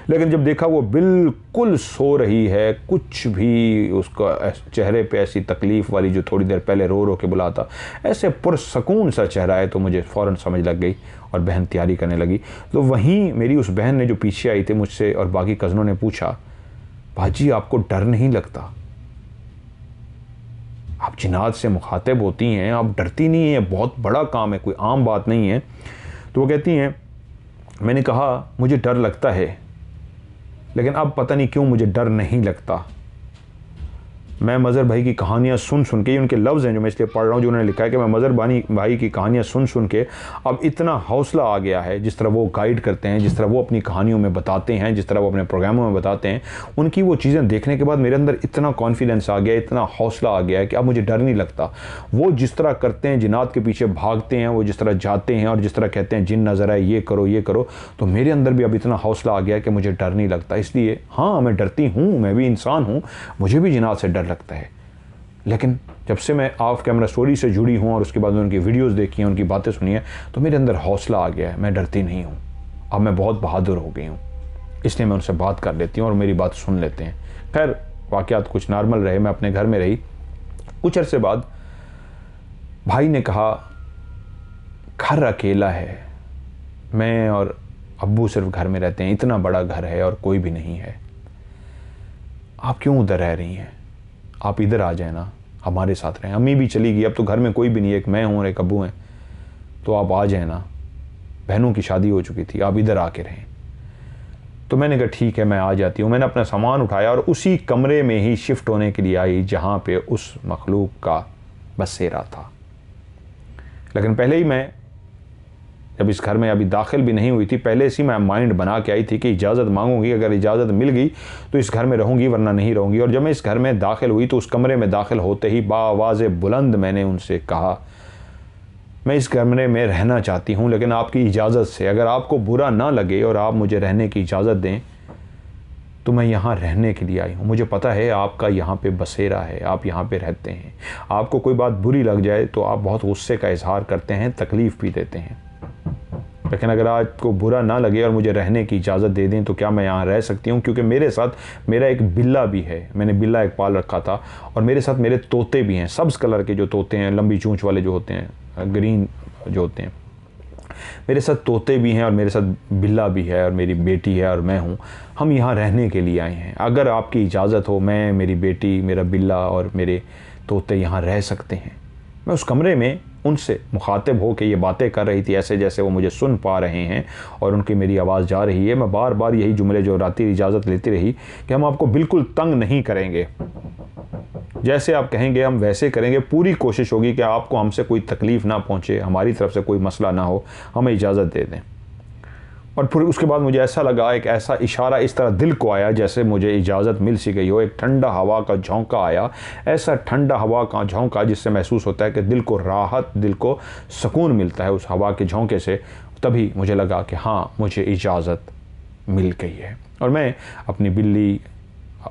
A: लेकिन जब देखा वो बिल्कुल सो रही है, कुछ भी उसका चेहरे पे ऐसी तकलीफ़ वाली जो थोड़ी देर पहले रो रो के बुलाता, ऐसे पुरसकून सा चेहरा है, तो मुझे फ़ौरन समझ लग गई और बहन तैयारी करने लगी। तो वहीं मेरी उस बहन ने जो पीछे आई थी मुझसे और बाकी कज़नों ने पूछा, भाजी आपको डर नहीं लगता? आप जिन्नात से मुखातिब होती हैं, आप डरती नहीं हैं, बहुत बड़ा काम है, कोई आम बात नहीं है। तो वो कहती हैं, मैंने कहा मुझे डर लगता है, लेकिन अब पता नहीं क्यों मुझे डर नहीं लगता। मैं मज़हर भाई की कहानियाँ सुन सुन के, ये उनके लफ्ज़ हैं जो मैं इसलिए पढ़ रहा हूँ, जो उन्होंने लिखा है कि मैं मज़हर भाई की कहानियाँ सुन सुन के अब इतना हौसला आ गया है, जिस तरह वो गाइड करते हैं, जिस तरह वो अपनी कहानियों में बताते हैं, जिस तरह वो अपने प्रोग्रामों में बताते हैं, उनकी वो चीज़ें देखने के बाद मेरे अंदर इतना कॉन्फिडेंस आ गया, इतना हौसला आ गया है कि अब मुझे डर नहीं लगता। वो जिस तरह करते हैं, जिन्नात के पीछे भागते हैं, वो जिस तरह जाते हैं और जिस तरह कहते हैं जिन नज़र आए ये करो, तो मेरे अंदर भी अब इतना हौसला आ गया है कि मुझे डर नहीं लगता। इसलिए हाँ, मैं डरती हूँ, मैं भी इंसान हूँ, मुझे भी जिन्नात से डर लगता है, लेकिन जब से मैं ऑफ कैमरा स्टोरी से जुड़ी हूँ और उसके बाद उनकी वीडियोस देखी हैं, उनकी बातें सुनी हैं, तो मेरे अंदर हौसला आ गया है, मैं डरती नहीं हूँ। अब मैं बहुत बहादुर हो गई हूँ, इसलिए मैं उनसे बात कर लेती हूँ और मेरी बात सुन लेते हैं। खैर वाक़यात कुछ नॉर्मल रहे, मैं अपने घर में रही। कुछ अरसे बाद भाई ने कहा घर अकेला है, मैं और अब्बू सिर्फ घर में रहते हैं, इतना बड़ा घर है और कोई भी नहीं है, आप क्यों उधर रह रही हैं, आप इधर आ जाए ना, हमारे साथ रहें। अम्मी भी चली गई, अब तो घर में कोई भी नहीं है, एक मैं हूँ और एक अब्बू हैं, तो आप आ जाए ना, बहनों की शादी हो चुकी थी, आप इधर आके रहें। तो मैंने कहा ठीक है मैं आ जाती हूँ। मैंने अपना सामान उठाया और उसी कमरे में ही शिफ्ट होने के लिए आई जहाँ पे उस मखलूक का बसेरा था। लेकिन पहले ही मैं जब इस घर में अभी दाखिल भी नहीं हुई थी, पहले से मैं माइंड बना के आई थी कि इजाज़त मांगूंगी, अगर इजाज़त मिल गई तो इस घर में रहूंगी वरना नहीं रहूंगी। और जब मैं इस घर में दाखिल हुई तो उस कमरे में दाखिल होते ही बाआवाज़ बुलंद मैंने उनसे कहा, मैं इस कमरे में रहना चाहती हूँ लेकिन आपकी इजाज़त से, अगर आपको बुरा ना लगे और आप मुझे रहने की इजाज़त दें तो मैं यहाँ रहने के लिए आई हूँ। मुझे पता है आपका यहाँ पे बसेरा है, आप यहाँ पे रहते हैं, आपको कोई बात बुरी लग जाए तो आप बहुत गुस्से का इजहार करते हैं, तकलीफ़ भी देते हैं, लेकिन अगर आपको बुरा ना लगे और मुझे रहने की इजाज़त दे दें तो क्या मैं यहाँ रह सकती हूँ? क्योंकि मेरे साथ मेरा एक बिल्ला भी है, मैंने बिल्ला एक पाल रखा था, और मेरे साथ मेरे तोते भी हैं, सब्ज़ कलर के जो तोते हैं, लंबी चूँच वाले जो होते हैं, ग्रीन जो होते हैं, मेरे साथ तोते भी हैं और मेरे साथ बिल्ला भी है और मेरी बेटी है और मैं हूँ। हम यहाँ रहने के लिए आए हैं, अगर आपकी इजाज़त हो मैं, मेरी बेटी, मेरा बिल्ला और मेरे तोते यहाँ रह सकते हैं। मैं उस कमरे में उनसे मुखातिब हो के ये बातें कर रही थी, ऐसे जैसे वो मुझे सुन पा रहे हैं और उनकी मेरी आवाज़ जा रही है। मैं बार बार यही जुमले जो राती इजाज़त लेती रही कि हम आपको बिल्कुल तंग नहीं करेंगे, जैसे आप कहेंगे हम वैसे करेंगे, पूरी कोशिश होगी कि आपको हमसे कोई तकलीफ़ ना पहुँचे, हमारी तरफ से कोई मसला ना हो, हमें इजाज़त दे दें। और फिर उसके बाद मुझे ऐसा लगा, एक ऐसा इशारा इस तरह दिल को आया जैसे मुझे इजाज़त मिल सी गई हो। एक ठंडा हवा का झोंका आया, ऐसा ठंडा हवा का झोंका जिससे महसूस होता है कि दिल को राहत, दिल को सुकून मिलता है उस हवा के झोंके से। तभी मुझे लगा कि हाँ, मुझे इजाज़त मिल गई है और मैं अपनी बिल्ली,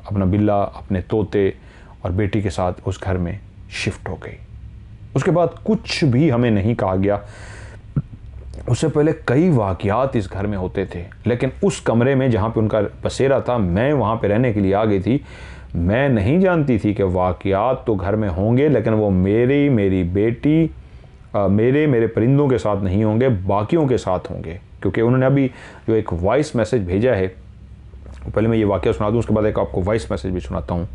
A: अपना बिल्ला, अपने तोते और बेटी के साथ उस घर में शिफ्ट हो गई। उसके बाद कुछ भी हमें नहीं कहा गया। उससे पहले कई वाक़यात इस घर में होते थे, लेकिन उस कमरे में जहाँ पे उनका बसेरा था, मैं वहाँ पे रहने के लिए आ गई थी। मैं नहीं जानती थी कि वाक़यात तो घर में होंगे, लेकिन वो मेरी बेटी, मेरे परिंदों के साथ नहीं होंगे, बाकियों के साथ होंगे। क्योंकि उन्होंने अभी जो एक वॉइस मैसेज भेजा है, पहले मैं ये वाक़या सुना दूँ, उसके बाद एक आपको वॉइस मैसेज भी सुनाता हूँ।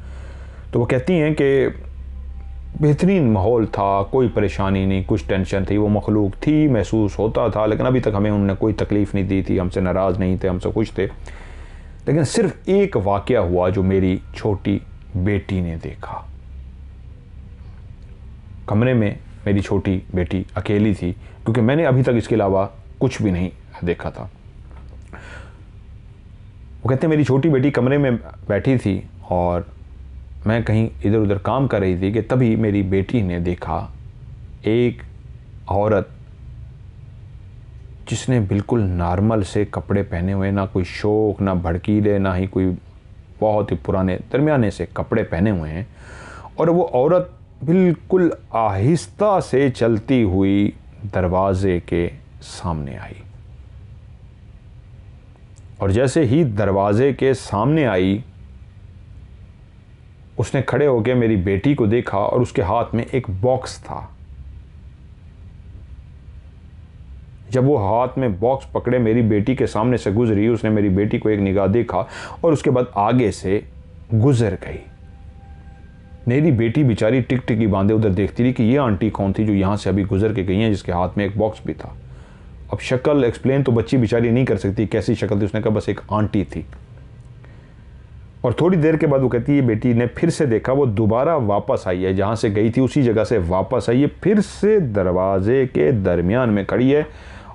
A: तो वो कहती हैं कि बेहतरीन माहौल था, कोई परेशानी नहीं, कुछ टेंशन थी, वो मखलूक थी, महसूस होता था, लेकिन अभी तक हमें उन्होंने कोई तकलीफ़ नहीं दी थी, हमसे नाराज़ नहीं थे, हमसे खुश थे। लेकिन सिर्फ एक वाक़या हुआ जो मेरी छोटी बेटी ने देखा। कमरे में मेरी छोटी बेटी अकेली थी, क्योंकि मैंने अभी तक इसके अलावा कुछ भी नहीं देखा था। वो कहते हैं मेरी छोटी बेटी कमरे में बैठी थी और मैं कहीं इधर उधर काम कर रही थी कि तभी मेरी बेटी ने देखा एक औरत जिसने बिल्कुल नॉर्मल से कपड़े पहने हुए, ना कोई शौक, ना भड़कीले, ना ही कोई बहुत ही पुराने, दरमियाने से कपड़े पहने हुए हैं। और वो औरत बिल्कुल आहिस्ता से चलती हुई दरवाजे के सामने आई, और जैसे ही दरवाजे के सामने आई उसने खड़े होकर मेरी बेटी को देखा और उसके हाथ में एक बॉक्स था। जब वो हाथ में बॉक्स पकड़े मेरी बेटी के सामने से गुजरी, उसने मेरी बेटी को एक निगाह देखा और उसके बाद आगे से गुजर गई। मेरी बेटी बेचारी टिकटिकी बांधे उधर देखती रही कि ये आंटी कौन थी जो यहाँ से अभी गुजर के गई हैं, जिसके हाथ में एक बॉक्स भी था। अब शक्ल एक्सप्लेन तो बच्ची बेचारी नहीं कर सकती कैसी शक्ल थी, उसने कहा बस एक आंटी थी। और थोड़ी देर के बाद वो कहती है बेटी ने फिर से देखा, वो दोबारा वापस आई है, जहाँ से गई थी उसी जगह से वापस आई है, फिर से दरवाजे के दरमियान में खड़ी है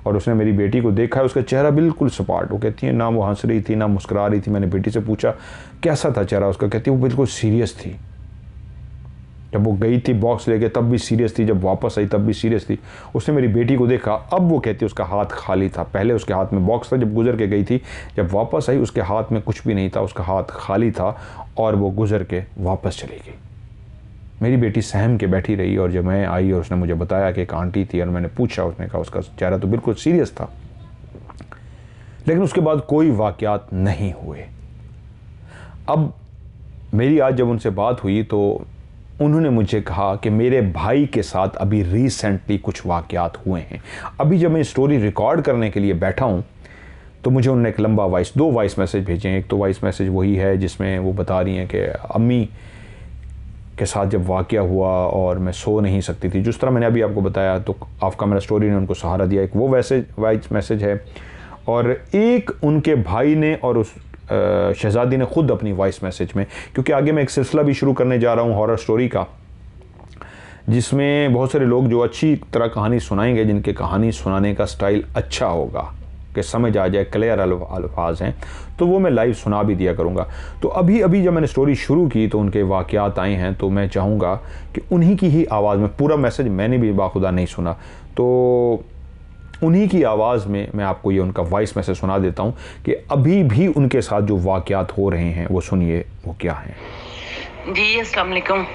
A: और उसने मेरी बेटी को देखा है। उसका चेहरा बिल्कुल सपाट। वो कहती है ना वो हंस रही थी ना मुस्कुरा रही थी। मैंने बेटी से पूछा कैसा था चेहरा उसका, कहती है वो बिल्कुल सीरियस थी। जब वो गई थी बॉक्स लेके तब भी सीरियस थी, जब वापस आई तब भी सीरियस थी। उसने मेरी बेटी को देखा, अब वो कहती है उसका हाथ खाली था। पहले उसके हाथ में बॉक्स था जब गुजर के गई थी, जब वापस आई उसके हाथ में कुछ भी नहीं था, उसका हाथ खाली था और वो गुजर के वापस चली गई। मेरी बेटी सहम के बैठी रही और जब मैं आई और उसने मुझे बताया कि एक आंटी थी और मैंने पूछा, उसने कहा उसका चेहरा तो बिल्कुल सीरियस था। लेकिन उसके बाद कोई वाक़यात नहीं हुए। अब मेरी आज जब उनसे बात हुई तो उन्होंने मुझे कहा कि मेरे भाई के साथ अभी रिसेंटली कुछ वाक़यात हुए हैं। अभी जब मैं स्टोरी रिकॉर्ड करने के लिए बैठा हूँ तो मुझे उन्होंने एक लंबा दो वॉइस मैसेज भेजे हैं। एक तो वॉइस मैसेज वही है जिसमें वो बता रही हैं कि अम्मी के साथ जब वाक़या हुआ और मैं सो नहीं सकती थी, जिस तरह मैंने अभी आपको बताया, तो आपका मेरा स्टोरी ने उनको सहारा दिया। एक वो वैसे वॉइस मैसेज है, और एक उनके भाई ने और उस शहज़ादी ने ख़ुद अपनी वॉइस मैसेज में, क्योंकि आगे मैं एक सिलसिला भी शुरू करने जा रहा हूँ हॉरर स्टोरी का, जिसमें बहुत सारे लोग जो अच्छी तरह कहानी सुनाएंगे, जिनके कहानी सुनाने का स्टाइल अच्छा होगा कि समझ आ जाए, क्लियर अल्फाज हैं, तो वो मैं लाइव सुना भी दिया करूँगा। तो अभी अभी जब मैंने स्टोरी शुरू की तो उनके वाक़यात आए हैं, तो मैं चाहूँगा कि उन्हीं की ही आवाज़ में, पूरा मैसेज मैंने भी बाखुदा नहीं सुना, तो उन्हीं की आवाज़ में मैं आपको ये उनका वॉइस मैसेज सुना देता हूँ कि अभी भी उनके साथ जो वाक़यात हो रहे हैं वो सुनिए वो क्या हैं।
B: जी अस्सलाम वालेकुम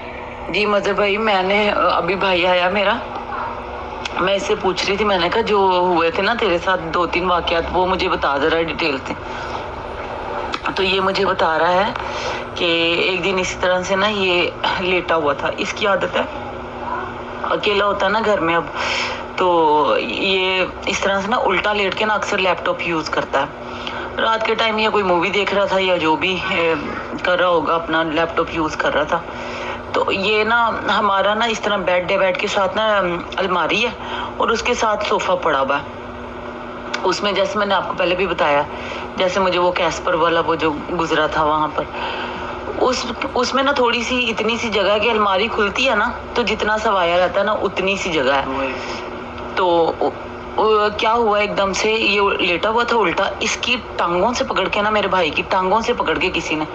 B: जी मज़हर भाई, मैंने अभी भाई आया मेरा, मैं इससे पूछ रही थी, मैंने कहा जो हुए थे ना तेरे साथ 2-3 वाक़यात, वो मुझे बता ज़रा डिटेल से। तो ये मुझे बता रहा है कि एक दिन इसी तरह से ना ये लेटा हुआ था, इसकी आदत है, अकेला होता है ना घर में अब, तो ये इस तरह से ना उल्टा लेट के ना अक्सर लैपटॉप यूज़ करता है। रात के टाइम या कोई मूवी देख रहा था या जो भी कर रहा होगा, अपना लैपटॉप यूज़ कर रहा था। तो ये ना हमारा ना इस तरह बेड के साथ ना अलमारी है और उसके साथ सोफ़ा पड़ा हुआ है। उसमें जैसे मैंने आपको पहले भी बताया, जैसे मुझे वो कैस्पर वाला वो जो गुजरा था वहाँ पर, उसमें ना थोड़ी सी इतनी सी जगह है कि अलमारी खुलती है ना तो जितना सवाया रहता है ना उतनी सी जगह है। तो क्या हुआ, एकदम से ये लेटा हुआ था उल्टा, इसकी टांगों से पकड़ के ना, मेरे भाई की टांगों से पकड़ के किसी ने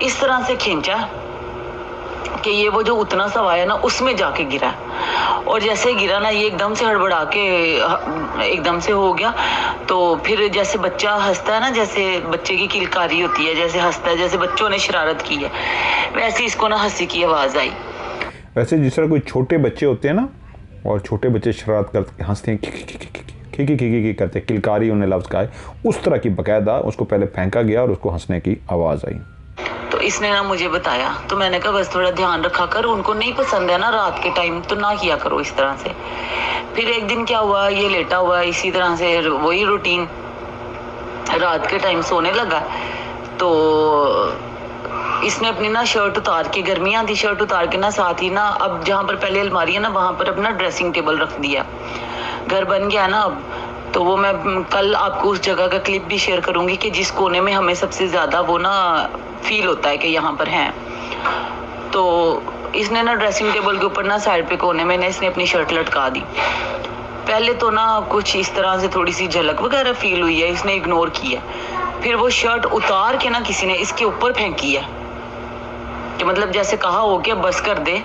B: इस तरह से खींचा कि ये वो जो उतना सवाया ना उसमें जाके गिरा, और जैसे गिरा ना ये एकदम से हड़बड़ा के एकदम से हो गया। तो फिर जैसे बच्चा हंसता है ना, जैसे बच्चे की किलकारी होती है, जैसे हंसता है, जैसे बच्चों ने शरारत की है, वैसे इसको ना हंसी की आवाज़ आई।
A: वैसे जिस तरह कोई छोटे बच्चे होते हैं ना, और छोटे बच्चे शरारत करते हंसते हैं, खी करते, किलकारी उन्हें लफ्ज़ का है, उस तरह की बाकायदा उसको पहले फेंका गया और उसको हंसने की आवाज़ आई।
B: तो इसने ना मुझे बताया, तो मैंने कहा बस थोड़ा ध्यान रखा कर, उनको नहीं पसंद है ना रात के टाइम, तो ना किया करो इस तरह से। फिर एक दिन क्या हुआ, ये लेटा हुआ इसी तरह से, वही रूटीन, रात के टाइम सोने लगा, तो इसने अपनी ना शर्ट उतार के, गर्मियाँ थी, शर्ट उतार के ना साथ ही ना, अब जहाँ पर पहले अलमारी है ना वहाँ पर अपना ड्रेसिंग टेबल रख दिया। घर बन गया ना अब, तो वो मैं कल आपको उस जगह का क्लिप भी शेयर करूंगी कि जिस कोने में हमें सबसे ज़्यादा वो ना फील होता है कि यहाँ पर हैं। तो इसने ना ड्रेसिंग टेबल के ऊपर ना साइड पे कोने में ना इसने अपनी शर्ट लटका दी। पहले तो ना कुछ इस तरह से थोड़ी सी झलक वगैरह फील हुई है, इसने इग्नोर किया। फिर वो शर्ट उतार के ना किसी ने इसके ऊपर फेंकी है, कि मतलब जैसे कहा हो कि बस कर दे,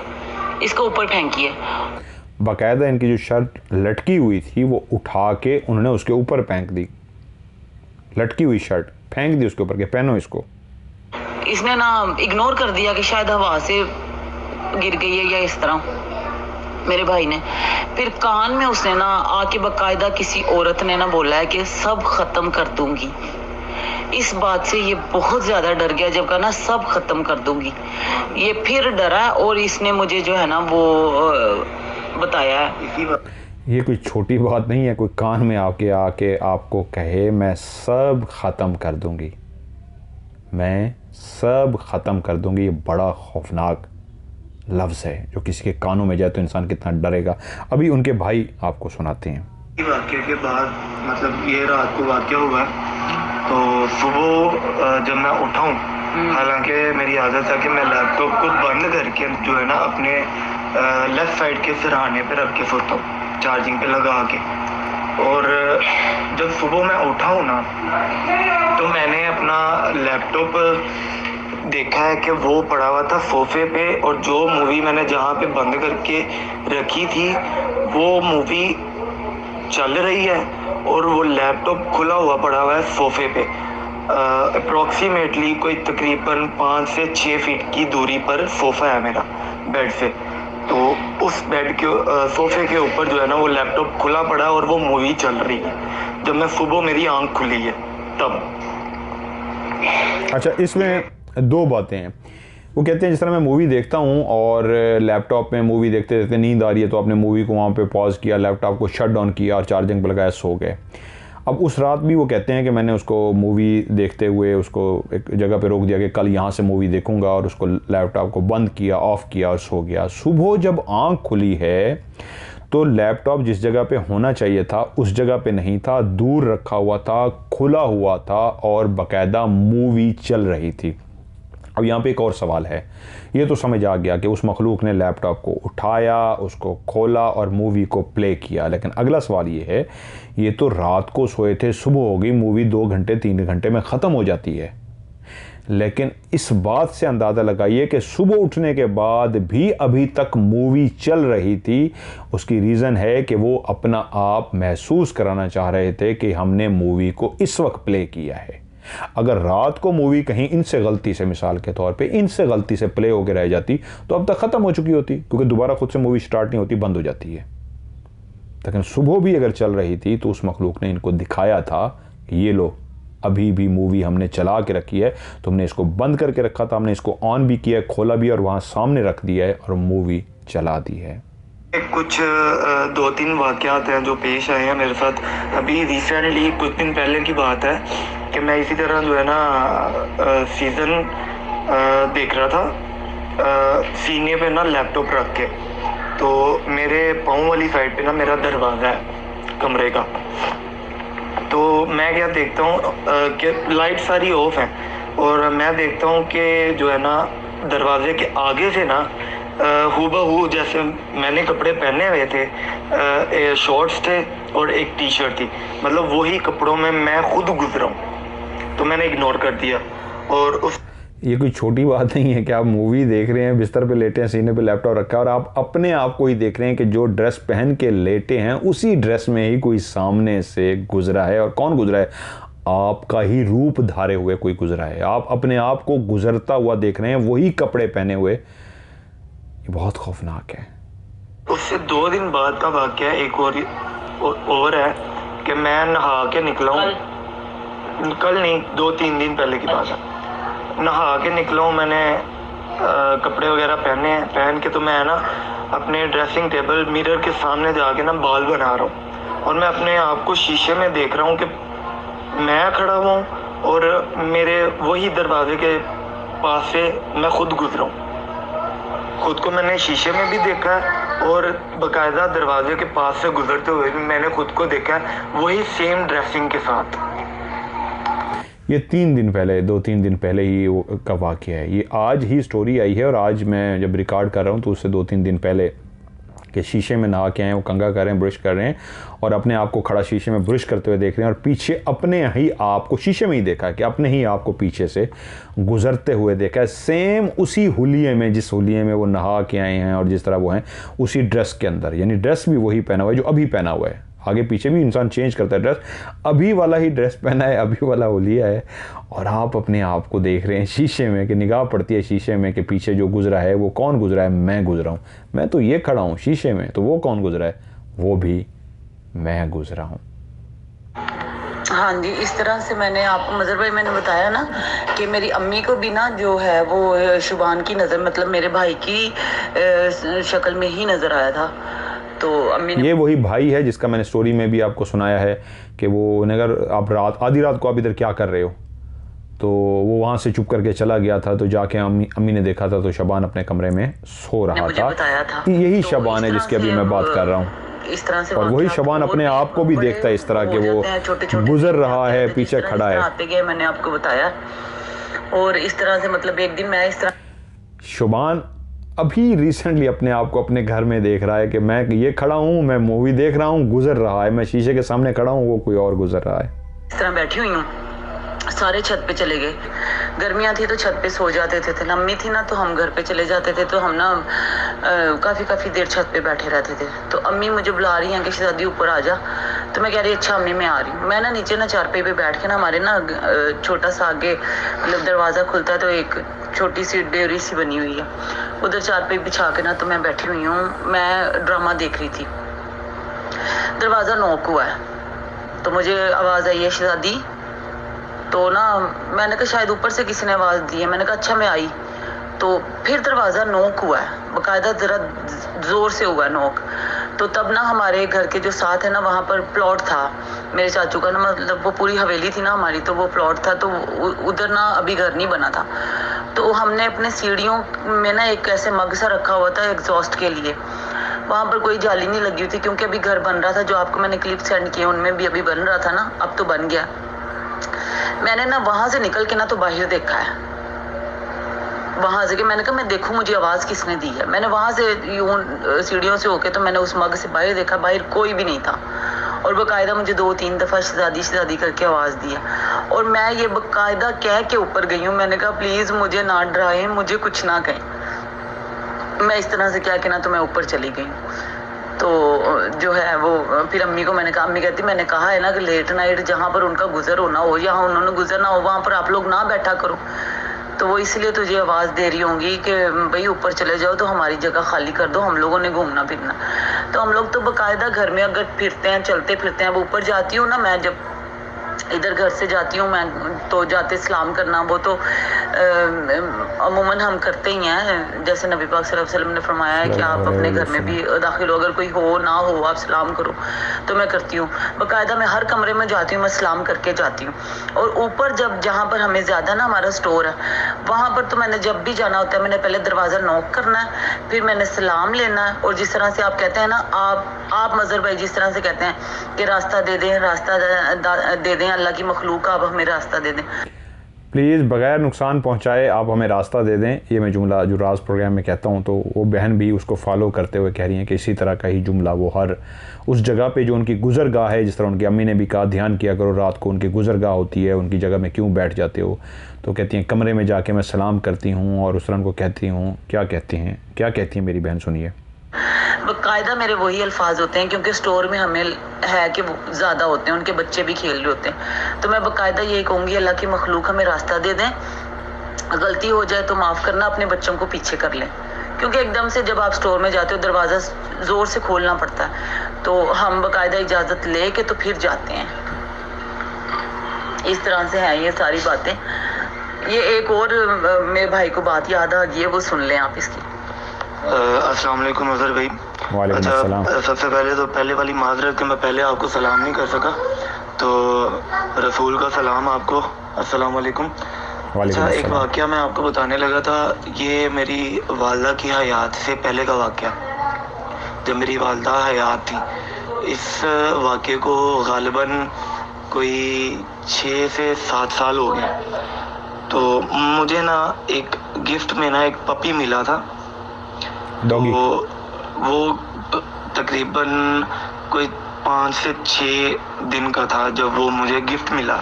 B: इसको ऊपर फेंकी है।
A: बाकायदा इनकी जो शर्ट लटकी हुई थी वो उठा के उन्होंने उसके ऊपर फेंक दी, लटकी हुई शर्ट फेंक दी उसके ऊपर के पहनो इसको।
B: इसने ना इग्नोर कर दिया कि शायद हवा से गिर गई है या इस तरह, मेरे भाई ने। फिर कान में उसने ना आके बाकायदा किसी औरत ने ना बोला है कि सब खत्म कर दूंगी। इस बात से ये बहुत ज़्यादा डर गया, जब कहा ना सब खत्म कर दूंगी, ये फिर डरा और इसने मुझे जो है ना वो बताया है।
A: ये कोई छोटी बात नहीं है, कोई कान में आके आपको कहे मैं सब ख़त्म कर दूंगी, मैं सब ख़त्म कर दूंगी, ये बड़ा खौफनाक लफ्ज़ है जो किसी के कानों में जाए तो इंसान कितना डरेगा। अभी उनके भाई आपको सुनाते हैं।
C: वाक़े के बाद मतलब ये रात को वाक़या हुआ, तो सुबह जब मैं उठा हूँ, हालांकि मेरी आदत है कि मैं लैपटॉप को बंद करके जो है ना अपने लेफ़्ट साइड के सिरहाने पे रख के सोता हूँ, चार्जिंग पे लगा के। और जब सुबह मैं उठा हूँ ना, तो मैंने अपना लैपटॉप देखा है कि वो पड़ा हुआ था सोफे पे, और जो मूवी मैंने जहाँ पे बंद करके रखी थी वो मूवी चल रही है, और वो लैपटॉप खुला हुआ पड़ा हुआ है सोफे पे। अप्रॉक्सीमेटली कोई तकरीबन 5 से 6 फीट की दूरी पर सोफ़ा है मेरा बेड से। तो उस बेड के सोफे के ऊपर जो है ना वो लैपटॉप खुला पड़ा है और वो मूवी चल रही है जब मैं सुबह मेरी आंख खुली है तब।
A: अच्छा, इसमें दो बातें हैं। वो कहते हैं जिस तरह मैं मूवी देखता हूँ और लैपटॉप में मूवी देखते देखते नींद आ रही है तो आपने मूवी को वहाँ पे पॉज किया, लैपटॉप को शट डाउन किया और चार्जिंग पर लगाया, सो गए। अब उस रात भी वो कहते हैं कि मैंने उसको मूवी देखते हुए उसको एक जगह पे रोक दिया कि कल यहाँ से मूवी देखूँगा, और उसको लैपटॉप को बंद किया, ऑफ़ किया और सो गया। सुबह जब आँख खुली है तो लैपटॉप जिस जगह पे होना चाहिए था उस जगह पे नहीं था, दूर रखा हुआ था, खुला हुआ था और बाकायदा मूवी चल रही थी। अब यहाँ पे एक और सवाल है, ये तो समझ आ गया कि उस मखलूक ने लैपटॉप को उठाया, उसको खोला और मूवी को प्ले किया, लेकिन अगला सवाल ये है, ये तो रात को सोए थे, सुबह हो गई, मूवी 2 घंटे 3 घंटे में ख़त्म हो जाती है, लेकिन इस बात से अंदाज़ा लगाइए कि सुबह उठने के बाद भी अभी तक मूवी चल रही थी। उसकी रीज़न है कि वो अपना आप महसूस कराना चाह रहे थे कि हमने मूवी को इस वक्त प्ले किया है। अगर रात को मूवी कहीं इनसे गलती से, मिसाल के तौर पे इनसे गलती से प्ले होकर रह जाती तो अब तक ख़त्म हो चुकी होती, क्योंकि दोबारा खुद से मूवी स्टार्ट नहीं होती, बंद हो जाती है। लेकिन सुबह भी अगर चल रही थी तो उस मखलूक ने इनको दिखाया था, ये लो अभी भी मूवी हमने चला के रखी है, तुमने इसको बंद करके रखा था, हमने इसको ऑन भी किया है, खोला भी और वहाँ सामने रख दिया है और मूवी चला दी है।
C: कुछ 2-3 वाक़यात हैं जो पेश आए हैं मेरे साथ। अभी रिसेंटली कुछ दिन पहले की बात है कि मैं इसी तरह जो है ना सीज़न देख रहा था, सीने पे ना लैपटॉप रख के, तो मेरे पाँव वाली साइड पे ना मेरा दरवाज़ा है कमरे का। तो मैं क्या देखता हूँ कि लाइट सारी ऑफ है और मैं देखता हूँ कि जो है ना दरवाजे के आगे से ना हूबहू जैसे मैंने कपड़े पहने हुए थे, शॉर्ट्स थे और एक टी शर्ट थी, मतलब वही कपड़ों में मैं खुद गुजरा हूँ। तो मैंने इग्नोर कर दिया। और उस
A: ये कोई छोटी बात नहीं है कि आप मूवी देख रहे हैं, बिस्तर पे लेटे हैं, सीने पे लैपटॉप रखा है और आप अपने आप को ही देख रहे हैं कि जो ड्रेस पहन के लेटे हैं उसी ड्रेस में ही कोई सामने से गुजरा है। और कौन गुजरा है? आपका ही रूप धारे हुए कोई गुजरा है। आप अपने आप को गुजरता हुआ देख रहे हैं, वही कपड़े पहने हुए। ये बहुत खौफनाक है।
C: उससे 2 दिन बाद का वाक़या एक और है कि मैं नहा के निकला हूँ, कल नहीं 2-3 दिन पहले की बात है। नहा के निकला हूँ मैंने, कपड़े वगैरह पहन के, तो मैं ना अपने ड्रेसिंग टेबल मिरर के सामने जाके ना बाल बना रहा हूँ और मैं अपने आप को शीशे में देख रहा हूँ कि मैं खड़ा हुआ हूँ और मेरे वही दरवाजे के पास से मैं खुद गुजरा हूँ। खुद को मैंने शीशे में भी देखा है और बाकायदा दरवाजे के पास से गुजरते हुए भी मैंने खुद को देखा है, वही सेम ड्रेसिंग के साथ।
A: ये 3 दिन पहले, 2-3 दिन पहले ही का वाक़या है। ये आज ही स्टोरी आई है और आज मैं जब रिकॉर्ड कर रहा हूँ तो उससे 2-3 दिन पहले कि शीशे में नहा के आए, वो कंघा कर रहे हैं, ब्रश कर रहे हैं और अपने आप को खड़ा शीशे में ब्रश करते हुए देख रहे हैं और पीछे अपने ही आप को शीशे में ही देखा है कि अपने ही आप को पीछे से गुजरते हुए देखा है, सेम उसी हुलिये में, जिस हुलिये में वो नहा के आए हैं और जिस तरह वो हैं उसी ड्रेस के अंदर। यानी ड्रेस भी वही पहना हुआ है जो अभी पहना हुआ है। आगे पीछे भी इंसान चेंज करता है ड्रेस, अभी वाला ही ड्रेस पहना है, अभी वाला हुलिया है और आप अपने आप को देख रहे हैं शीशे में कि निगाह पड़ती है शीशे में कि पीछे जो गुजरा है वो कौन गुजरा है? मैं गुजरा हूँ। मैं तो ये खड़ा हूँ शीशे में, तो वो कौन गुजरा है? वो भी मैं गुजरा हूँ।
B: हाँ जी, इस तरह से मैंने आपको मज़र भाई मैंने बताया ना कि मेरी अम्मी को भी ना जो है वो शुबान की नज़र, मतलब मेरे भाई की शक्ल में ही नज़र आया था। तो अम्मी ने,
A: ये वही भाई है जिसका मैंने स्टोरी में भी आपको सुनाया है कि वो अगर आप आधी रात को आप इधर क्या कर रहे हो, तो वो वहाँ से चुप करके चला गया था। तो जाके अम्मी ने देखा था तो शबान अपने कमरे में सो रहा था। यही शबान है जिसकी अभी मैं बात कर रहा हूँ।
B: इस तरह से,
A: और वही शबान अपने आप को भी देखता है इस तरह के वो गुजर रहा है, पीछे खड़ा है।
B: आते गए मैंने आपको बताया। और इस तरह से मतलब एक दिन मैं इस तरह,
A: शबान अभी रिसेंटली अपने आप को अपने घर में देख रहा है कि मैं ये खड़ा हूँ, मैं मूवी देख रहा हूँ, गुजर रहा है, मैं शीशे के सामने खड़ा हूँ, वो कोई और गुजर रहा है।
B: इस तरह बैठी हुई हूँ। सारे छत पे चले गए, गर्मियाँ थी तो छत पे सो जाते थे। अम्मी थी ना तो हम घर पे चले जाते थे, तो हम ना काफ़ी देर छत पे बैठे रहते थे। तो अम्मी मुझे बुला रही हैं कि शहजादी ऊपर आ जा। तो मैं कह रही अच्छा अम्मी मैं आ रही हूँ। मैं ना नीचे ना चारपाई पे बैठ के ना, हमारे ना छोटा सा आगे मतलब दरवाज़ा खुलता है तो एक छोटी सी डेयरी सी बनी हुई है, उधर चारपाई बिछा के ना तो मैं बैठी हुई हूँ। मैं ड्रामा देख रही थी। दरवाज़ा नॉक हुआ है तो मुझे आवाज़ आई है शहजादी। तो ना मैंने कहा शायद ऊपर से किसी ने आवाज़ दी है। मैंने कहा अच्छा मैं आई। तो फिर दरवाज़ा नॉक हुआ है, बाकायदा ज़रा ज़ोर से हुआ है नॉक। तो तब ना हमारे घर के जो साथ है ना वहाँ पर प्लॉट था मेरे चाचू का ना, मतलब वो पूरी हवेली थी ना हमारी, तो वो प्लॉट था, तो उधर ना अभी घर नहीं बना था। तो हमने अपने सीढ़ियों में ना एक ऐसे मग सा रखा हुआ था एग्जॉस्ट के लिए, वहाँ पर कोई जाली नहीं लगी हुई थी क्योंकि अभी घर बन रहा था। जो आपको मैंने क्लिप सेंड किए उनमें भी अभी बन रहा था ना, अब तो बन गया। मैंने ना वहाँ से निकल के ना तो बाहर देखा है, वहाँ से कि मैंने कहा मैं देखूँ मुझे आवाज़ किसने दी है। मैंने वहाँ से यूं सीढ़ियों से होके तो मैंने उस मग से बाहर देखा, बाहर कोई भी नहीं था। और बाकायदा मुझे 2-3 दफ़ा शहजादी करके आवाज़ दी है। और मैं ये बाकायदा कह के ऊपर गई हूँ, मैंने कहा प्लीज़ मुझे ना डराएं, मुझे कुछ ना कहें। मैं इस तरह से क्या कहना तो मैं ऊपर चली गई। तो जो है वो फिर अम्मी को मैंने कहा, अम्मी कहती मैंने कहा है ना कि लेट नाइट जहाँ पर उनका गुजर होना हो, यहाँ उन्होंने गुजरना हो, वहाँ पर आप लोग ना बैठा करो। तो वो इसलिए तुझे आवाज़ दे रही होंगी कि भाई ऊपर चले जाओ तो हमारी जगह खाली कर दो, हम लोगों ने घूमना फिरना। तो हम लोग तो बाकायदा घर में अगर फिरते हैं चलते फिरते हैं, वो ऊपर जाती हूँ ना मैं, जब इधर घर से जाती हूँ मैं तो जाते सलाम करना वो तो अमूमन हम करते ही हैं। जैसे नबी पाक सल्लल्लाहु अलैहि वसल्लम ने फरमाया है कि आप अपने घर में भी दाखिल हो, अगर कोई हो ना हो आप सलाम करो, तो मैं करती हूँ बाकायदा। मैं हर कमरे में जाती हूँ, मैं सलाम करके जाती हूँ। और ऊपर जब जहाँ पर हमें ज़्यादा ना हमारा स्टोर है, वहाँ पर तो मैंने जब भी जाना होता है मैंने पहले दरवाज़ा नॉक करना है, फिर मैंने सलाम लेना है। और जिस तरह से आप कहते हैं ना, आप मज़हर भाई जिस तरह से कहते हैं कि रास्ता दे दें, रास्ता दे दें, अल्लाह की मखलूक आप हमें रास्ता दे दें,
A: प्लीज़ बग़ैर नुकसान पहुंचाए आप हमें रास्ता दे दें। ये मैं जुमला जो राज प्रोग्राम में कहता हूं, तो वो बहन भी उसको फॉलो करते हुए कह रही हैं कि इसी तरह का ही जुमला वो हर उस जगह पे जो उनकी गुज़रगाह है, जिस तरह उनकी अम्मी ने भी कहा ध्यान किया करो रात को उनकी गुज़रगाह होती है, उनकी जगह में क्यों बैठ जाते हो। तो कहती हैं कमरे में जाके मैं सलाम करती हूँ और उस तरह उनको कहती हूँ, क्या कहती हैं मेरी बहन, सुनिए।
B: बाकायदा मेरे वही अल्फाज होते हैं क्योंकि स्टोर में हमें है कि वो ज़्यादा होते हैं, उनके बच्चे भी खेल रहे होते हैं। तो मैं बाकायदा यही कहूँगी अल्लाह की मखलूक हमें रास्ता दे दें, गलती हो जाए तो माफ़ करना, अपने बच्चों को पीछे कर लें। क्योंकि एकदम से जब आप स्टोर में जाते हो दरवाज़ा ज़ोर से खोलना पड़ता है, तो हम बाकायदा इजाज़त ले के तो फिर जाते हैं। इस तरह से हैं ये सारी बातें। ये एक और मेरे भाई को बात याद आ गई है, वो सुन लें आप इसकी।
C: अस्सलाम वालेकुम अज़हर भाई। अच्छा, सबसे पहले तो पहले वाली माजरत कि मैं पहले आपको सलाम नहीं कर सका, तो रसूल का सलाम आपको, अस्सलाम वालेकुम। अच्छा, एक वाक़या मैं आपको बताने लगा था, ये मेरी वालदा की हयात से पहले का वाक़या, जब मेरी वालदा हयात थी। इस वाक़े को गालिबन कोई 6 से 7 साल हो गए। तो मुझे ना एक गिफ्ट में ना एक पपी मिला था, तो वो तकरीबन कोई 5 से 6 दिन का था जब वो मुझे गिफ्ट मिला।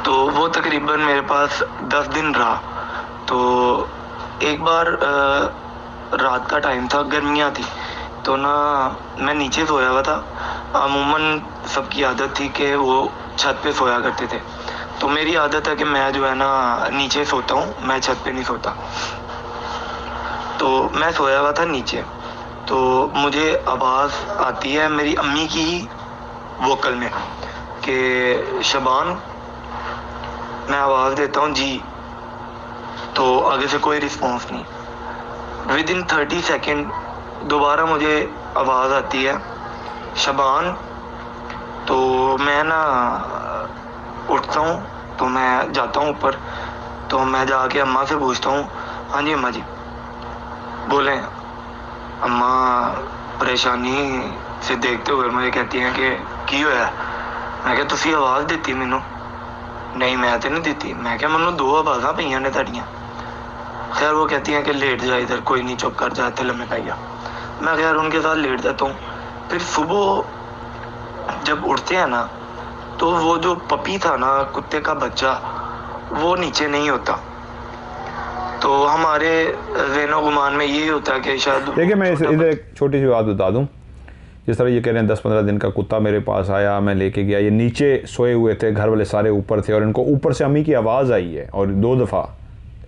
C: तो वो तकरीबन मेरे पास 10 दिन रहा। तो एक बार रात का टाइम था, गर्मियाँ थी, तो ना मैं नीचे सोया हुआ था। अमूमन सबकी आदत थी कि वो छत पे सोया करते थे, तो मेरी आदत है कि मैं जो है ना नीचे सोता हूँ, मैं छत पे नहीं सोता। तो मैं सोया हुआ था नीचे, तो मुझे आवाज़ आती है मेरी अम्मी की ही वोकल में कि शबान। मैं आवाज़ देता हूँ जी, तो आगे से कोई रिस्पॉन्स नहीं। विदिन 30 सेकेंड दोबारा मुझे आवाज़ आती है शबान। तो मैं ना उठता हूँ, तो मैं जाता हूँ ऊपर, तो मैं जाके अम्मा से पूछता हूँ, हाँ जी अम्मा जी बोलें। अम्मा परेशानी से देखते हुए मुझे कहती हैं कि की होया। मैं क्या तुसी आवाज़ दी मैनू? नहीं मैं तो नहीं दी। मैं क्या मैनू 2 आवाज़ां पईयां ने तुहाडियां। खैर वो कहती हैं कि लेट जा इधर, कोई नहीं चुप कर जा, इत्थे लम्मे पै जा। मैं खैर उनके साथ लेट जाता हूँ। फिर सुबह जब उठते हैं ना, तो वो जो पपी था ना, कुत्ते का बच्चा, वो नीचे नहीं होता। तो हमारे ज़हनो गुमान में यही होता है कि शायद।
A: देखिए मैं इधर एक छोटी सी बात बता दूं। जिस तरह ये कह रहे हैं 10-15 दिन का कुत्ता मेरे पास आया, मैं लेके गया, ये नीचे सोए हुए थे, घर वाले सारे ऊपर थे, और इनको ऊपर से अम्मी की आवाज़ आई है, और 2 दफ़ा,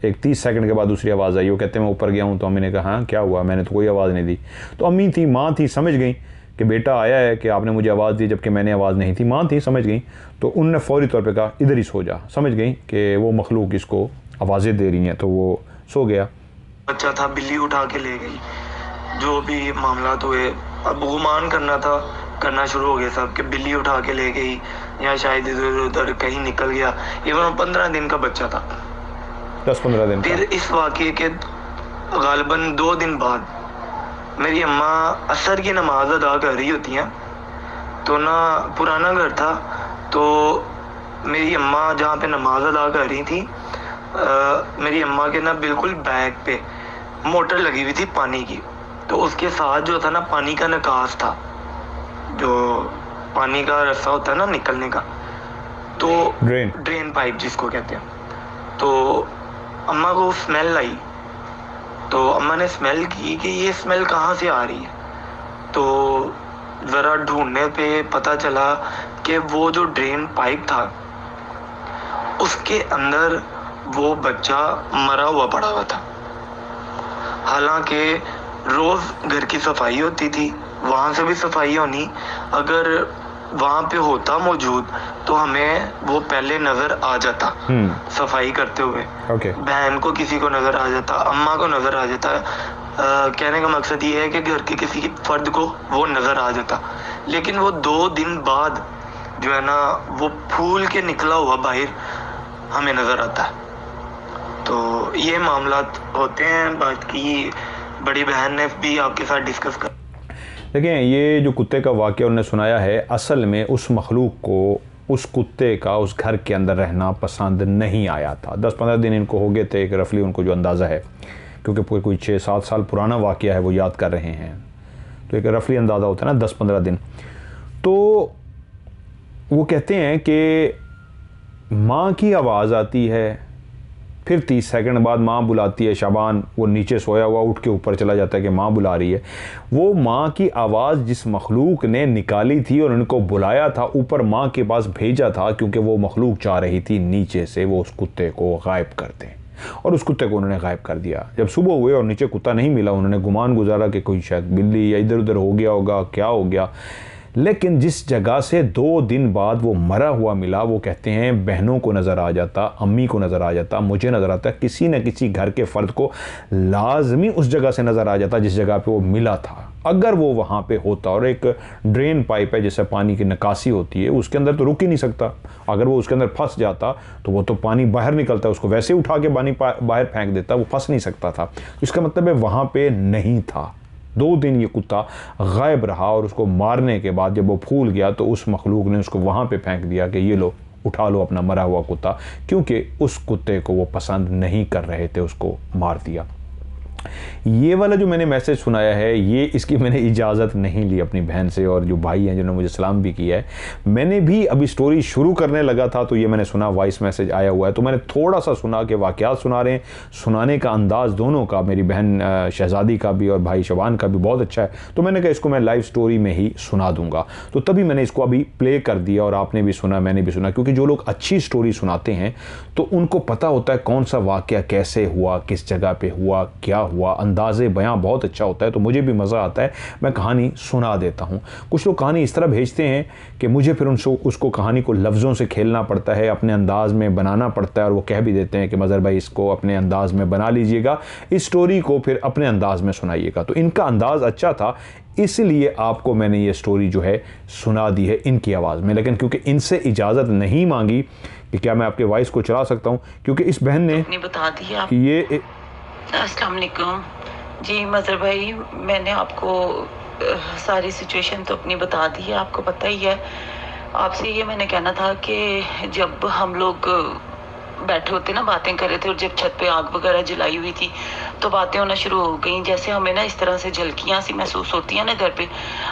A: एक 30 सेकंड के बाद दूसरी आवाज़ आई। वो कहते हैं मैं ऊपर गया हूँ, तो अम्मी ने कहा हाँ क्या हुआ, मैंने तो कोई आवाज़ नहीं दी। तो अम्मी थी, माँ थी, समझ गई कि बेटा आया है कि आपने मुझे आवाज़ दी, जबकि मैंने आवाज़ नहीं थी। माँ थी, समझ गई, तो उनने फ़ौरी तौर पर कहा इधर ही सो जा। समझ गई कि वो मखलूक इसको आवाज़ें दे रही हैं, तो वो सो गया।
C: बच्चा था, बिल्ली उठा के ले गई। जो भी मामला हुए, अब गुमान करना शुरू हो गया सब कि बिल्ली उठा के ले गई या शायद इधर उधर कहीं निकल गया। इवन 15 दिन का बच्चा था,
A: 10-15 दिन
C: फिर इस वाक़े के गालिबन 2 दिन बाद मेरी अम्मा असर की नमाज अदा कर रही होती हैं, तो ना पुराना घर था, तो मेरी अम्मा जहाँ पे नमाज अदा कर रही थी, मेरी अम्मा के ना बिल्कुल बैक पे मोटर लगी हुई थी पानी की, तो उसके साथ जो था ना पानी का निकास था, जो पानी का रास्ता होता है ना निकलने का, तो ड्रेन पाइप जिसको कहते हैं। तो अम्मा को स्मेल आई, तो अम्मा ने स्मेल की कि ये स्मेल कहाँ से आ रही है, तो ज़रा ढूंढने पे पता चला कि वो जो ड्रेन पाइप था उसके अंदर वो बच्चा मरा हुआ पड़ा हुआ था। हालांकि रोज़ घर की सफाई होती थी, वहाँ से भी सफाई होनी, अगर वहाँ पे होता मौजूद तो हमें वो पहले नज़र आ जाता सफाई करते हुए। बहन को किसी को नज़र आ जाता, अम्मा को नज़र आ जाता। कहने का मकसद ये है कि घर के किसी फर्द को वो नज़र आ जाता, लेकिन वो 2 दिन बाद जो है ना वो फूल के निकला हुआ बाहर हमें नज़र आता है। तो ये मामला होते हैं, बाकी बड़ी बहन ने भी आपके साथ डिस्कस कर।
A: देखें, ये जो कुत्ते का वाक़या उन्होंने सुनाया है, असल में उस मखलूक को उस कुत्ते का उस घर के अंदर रहना पसंद नहीं आया था। 10-15 दिन इनको हो गए थे, एक रफली उनको जो अंदाज़ा है, क्योंकि कोई 6-7 साल पुराना वाक़या है वो याद कर रहे हैं, तो एक रफली अंदाज़ा होता है ना 10-15 दिन। तो वो कहते हैं कि माँ की आवाज़ आती है, फिर 30 सेकंड बाद माँ बुलाती है। शाबान वो नीचे सोया हुआ उठ के ऊपर चला जाता है कि माँ बुला रही है। वो माँ की आवाज़ जिस मखलूक ने निकाली थी और उनको बुलाया था, ऊपर माँ के पास भेजा था, क्योंकि वो मखलूक चाह रही थी नीचे से वो उस कुत्ते को गायब कर दें, और उस कुत्ते को उन्होंने गायब कर दिया। जब सुबह हुए और नीचे कुत्ता नहीं मिला, उन्होंने गुमान गुजारा कि कोई शायद बिल्ली या इधर उधर हो गया होगा, क्या हो गया। लेकिन जिस जगह से 2 दिन बाद वो मरा हुआ मिला, वो कहते हैं बहनों को नज़र आ जाता, अम्मी को नज़र आ जाता, मुझे नज़र आता, किसी न किसी घर के फ़र्द को लाजमी उस जगह से नज़र आ जाता जिस जगह पे वो मिला था। अगर वो वहाँ पे होता, और एक ड्रेन पाइप है जैसे पानी की निकासी होती है, उसके अंदर तो रुक ही नहीं सकता। अगर वो उसके अंदर फंस जाता तो वो तो पानी बाहर निकलता है, उसको वैसे उठा के पानी बाहर फेंक देता, वो फंस नहीं सकता था। इसका मतलब है वहाँ पे नहीं था। 2 दिन ये कुत्ता गायब रहा, और उसको मारने के बाद जब वो फूल गया तो उस मखलूक ने उसको वहाँ पे फेंक दिया कि ये लो उठा लो अपना मरा हुआ कुत्ता, क्योंकि उस कुत्ते को वो पसंद नहीं कर रहे थे, उसको मार दिया। ये वाला जो मैंने मैसेज सुनाया है, ये इसकी मैंने इजाज़त नहीं ली अपनी बहन से, और जो भाई हैं जिन्होंने मुझे सलाम भी किया है। मैंने भी अभी स्टोरी शुरू करने लगा था तो ये मैंने सुना, वॉइस मैसेज आया हुआ है, तो मैंने थोड़ा सा सुना कि वाक़यात सुना रहे हैं। सुनाने का अंदाज़ दोनों का, मेरी बहन शहज़ादी का भी और भाई शबान का भी बहुत अच्छा है, तो मैंने कहा इसको मैं लाइव स्टोरी में ही सुना दूँगा। तो तभी मैंने इसको अभी प्ले कर दिया, और आपने भी सुना, मैंने भी सुना, क्योंकि जो लोग अच्छी स्टोरी सुनाते हैं तो उनको पता होता है कौन सा वाक़या कैसे हुआ, किस जगह पर हुआ, क्या हुआ, अंदाज़े बयां बहुत अच्छा होता है। तो मुझे भी मज़ा आता है, मैं कहानी सुना देता हूँ। कुछ लोग कहानी इस तरह भेजते हैं कि मुझे फिर उसको कहानी को लफ्ज़ों से खेलना पड़ता है, अपने अंदाज में बनाना पड़ता है, और वो कह भी देते हैं कि मज़हर भाई इसको अपने अंदाज में बना लीजिएगा, इस स्टोरी को फिर अपने अंदाज में सुनाइएगा। तो इनका अंदाज़ अच्छा था, इसलिए आपको मैंने ये स्टोरी जो है सुना दी है इनकी आवाज़ में। लेकिन क्योंकि इनसे इजाज़त नहीं मांगी कि क्या मैं आपके वॉइस को चला सकता हूँ, क्योंकि इस बहन ने
B: बता दी आप।
A: ये
B: अस्सलाम वालेकुम जी मज़हर भाई, मैंने आपको सारी सिचुएशन तो अपनी बता दी है, आपको पता ही है। आपसे ये मैंने कहना था कि जब हम लोग बैठे होते ना, बातें कर रहे थे, और जब छत पे आग वगैरह जलाई हुई थी तो बातें होना शुरू हो गई, जैसे हमें ना इस तरह से झलकियाँ सी महसूस होती हैं ना घर पे।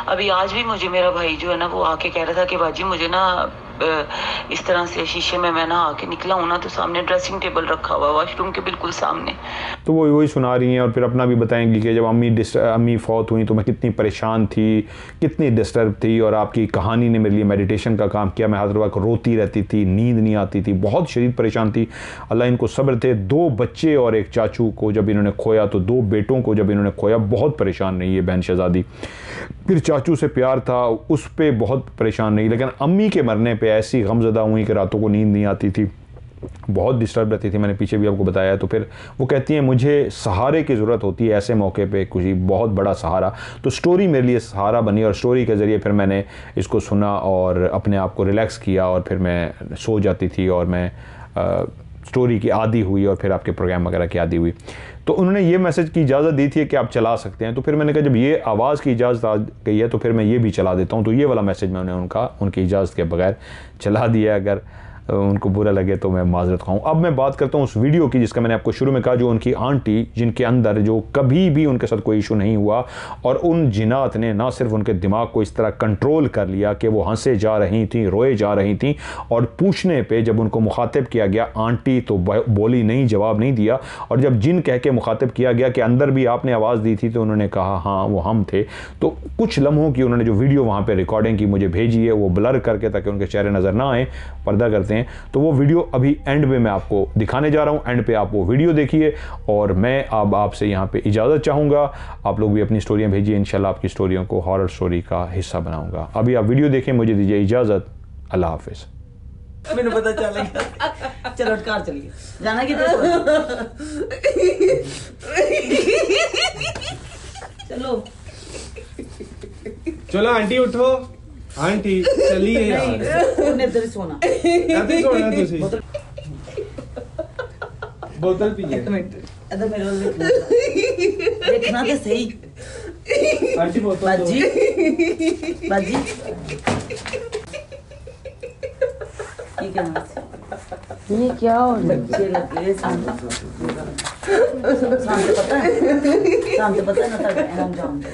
B: अभी आज भी मुझे मेरा भाई जो है ना वो आके कह रहा था कि बाजी मुझे ना इस तरह से शीशे में मैं ना आके निकला हूँ ना, तो सामने ड्रेसिंग टेबल रखा हुआ वॉशरूम के बिल्कुल सामने।
A: तो वो वही सुना रही हैं, और फिर अपना भी बताएंगी कि जब अम्मी फौत हुई तो मैं कितनी परेशान थी, कितनी डिस्टर्ब थी, और आपकी कहानी ने मेरे लिए मेडिटेशन का काम किया। मैं हर वक्त रोती रहती थी, नींद नहीं आती थी, बहुत शदीद परेशान थी। अल्लाह इनको सब्र थे। 2 बच्चे और एक चाचू को जब इन्होंने खोया, तो 2 बेटों को जब इन्होंने खोया, बहुत परेशान रही है बहन शहज़ादी। फिर चाचू से प्यार था, उस पर बहुत परेशान रही, लेकिन अम्मी के मरने पर ऐसी गमज़दा हुई कि रातों को नींद नहीं आती थी। बहुत डिस्टर्ब रहती थी, मैंने पीछे भी आपको बताया। तो फिर वो कहती हैं मुझे सहारे की ज़रूरत होती है ऐसे मौके पे, कुछ बहुत बड़ा सहारा। तो स्टोरी मेरे लिए सहारा बनी और स्टोरी के ज़रिए फिर मैंने इसको सुना और अपने आप को रिलैक्स किया और फिर मैं सो जाती थी और मैं स्टोरी की आदी हुई और फिर आपके प्रोग्राम वगैरह की आदी हुई। तो उन्होंने ये मैसेज की इजाज़त दी थी कि आप चला सकते हैं। तो फिर मैंने कहा जब ये आवाज़ की इजाज़त आ गई है तो फिर मैं ये भी चला देता हूँ। तो ये वाला मैसेज मैंने उनकी इजाज़त के बगैर चला दिया। अगर उनको बुरा लगे तो मैं माजरत खाऊँ। अब मैं बात करता हूँ उस वीडियो की जिसका मैंने आपको शुरू में कहा, जो उनकी आंटी, जिनके अंदर जो कभी भी उनके साथ कोई इशू नहीं हुआ और उन जिन्नात ने ना सिर्फ उनके दिमाग को इस तरह कंट्रोल कर लिया कि वो हंसे जा रही थी, रोए जा रही थी, और पूछने पे जब उनको मुखातिब किया गया आंटी तो बोली नहीं, जवाब नहीं दिया। और जब जिन कह के मुखातिब किया गया कि अंदर भी आपने आवाज़ दी थी, तो उन्होंने कहा हाँ वो हम थे। तो कुछ लम्हों की उन्होंने जो वीडियो वहाँ पर रिकॉर्डिंग की मुझे भेजी है, वो ब्लर करके ताकि उनके चेहरे नज़र ना आए, पर्दा करते हैं। तो वो वीडियो अभी एंड में मैं आपको दिखाने जा रहा हूं। एंड पे आप वो वीडियो देखिए और मैं अब आपसे यहां पे इजाज़त चाहूँगा। आप लोग भी अपनी स्टोरियां भेजिए, इंशाल्लाह आपकी स्टोरियों को हॉरर स्टोरी का हिस्सा बनाऊंगा। अभी आप वीडियो देखें, मुझे दीजिए इजाज़त। अल्लाह हाफिज़।
D: मैंने पता चलेगा। चलो कार चलिए, जाना किधर? चलो
E: चलो आंटी उठो, आंटी चलिए यार।
D: उन्हें इधर ही सोना।
E: ऐसे ही सोना तुसी। बोतल पिए।
D: एक मिनट इधर मेरे वाले देखना तो सही।
E: आंटी बोतल
D: बाजी बाजी ठीक है ना?
B: ये क्या हो
D: बच्चे लगे शांत पता है ना तक हम जानते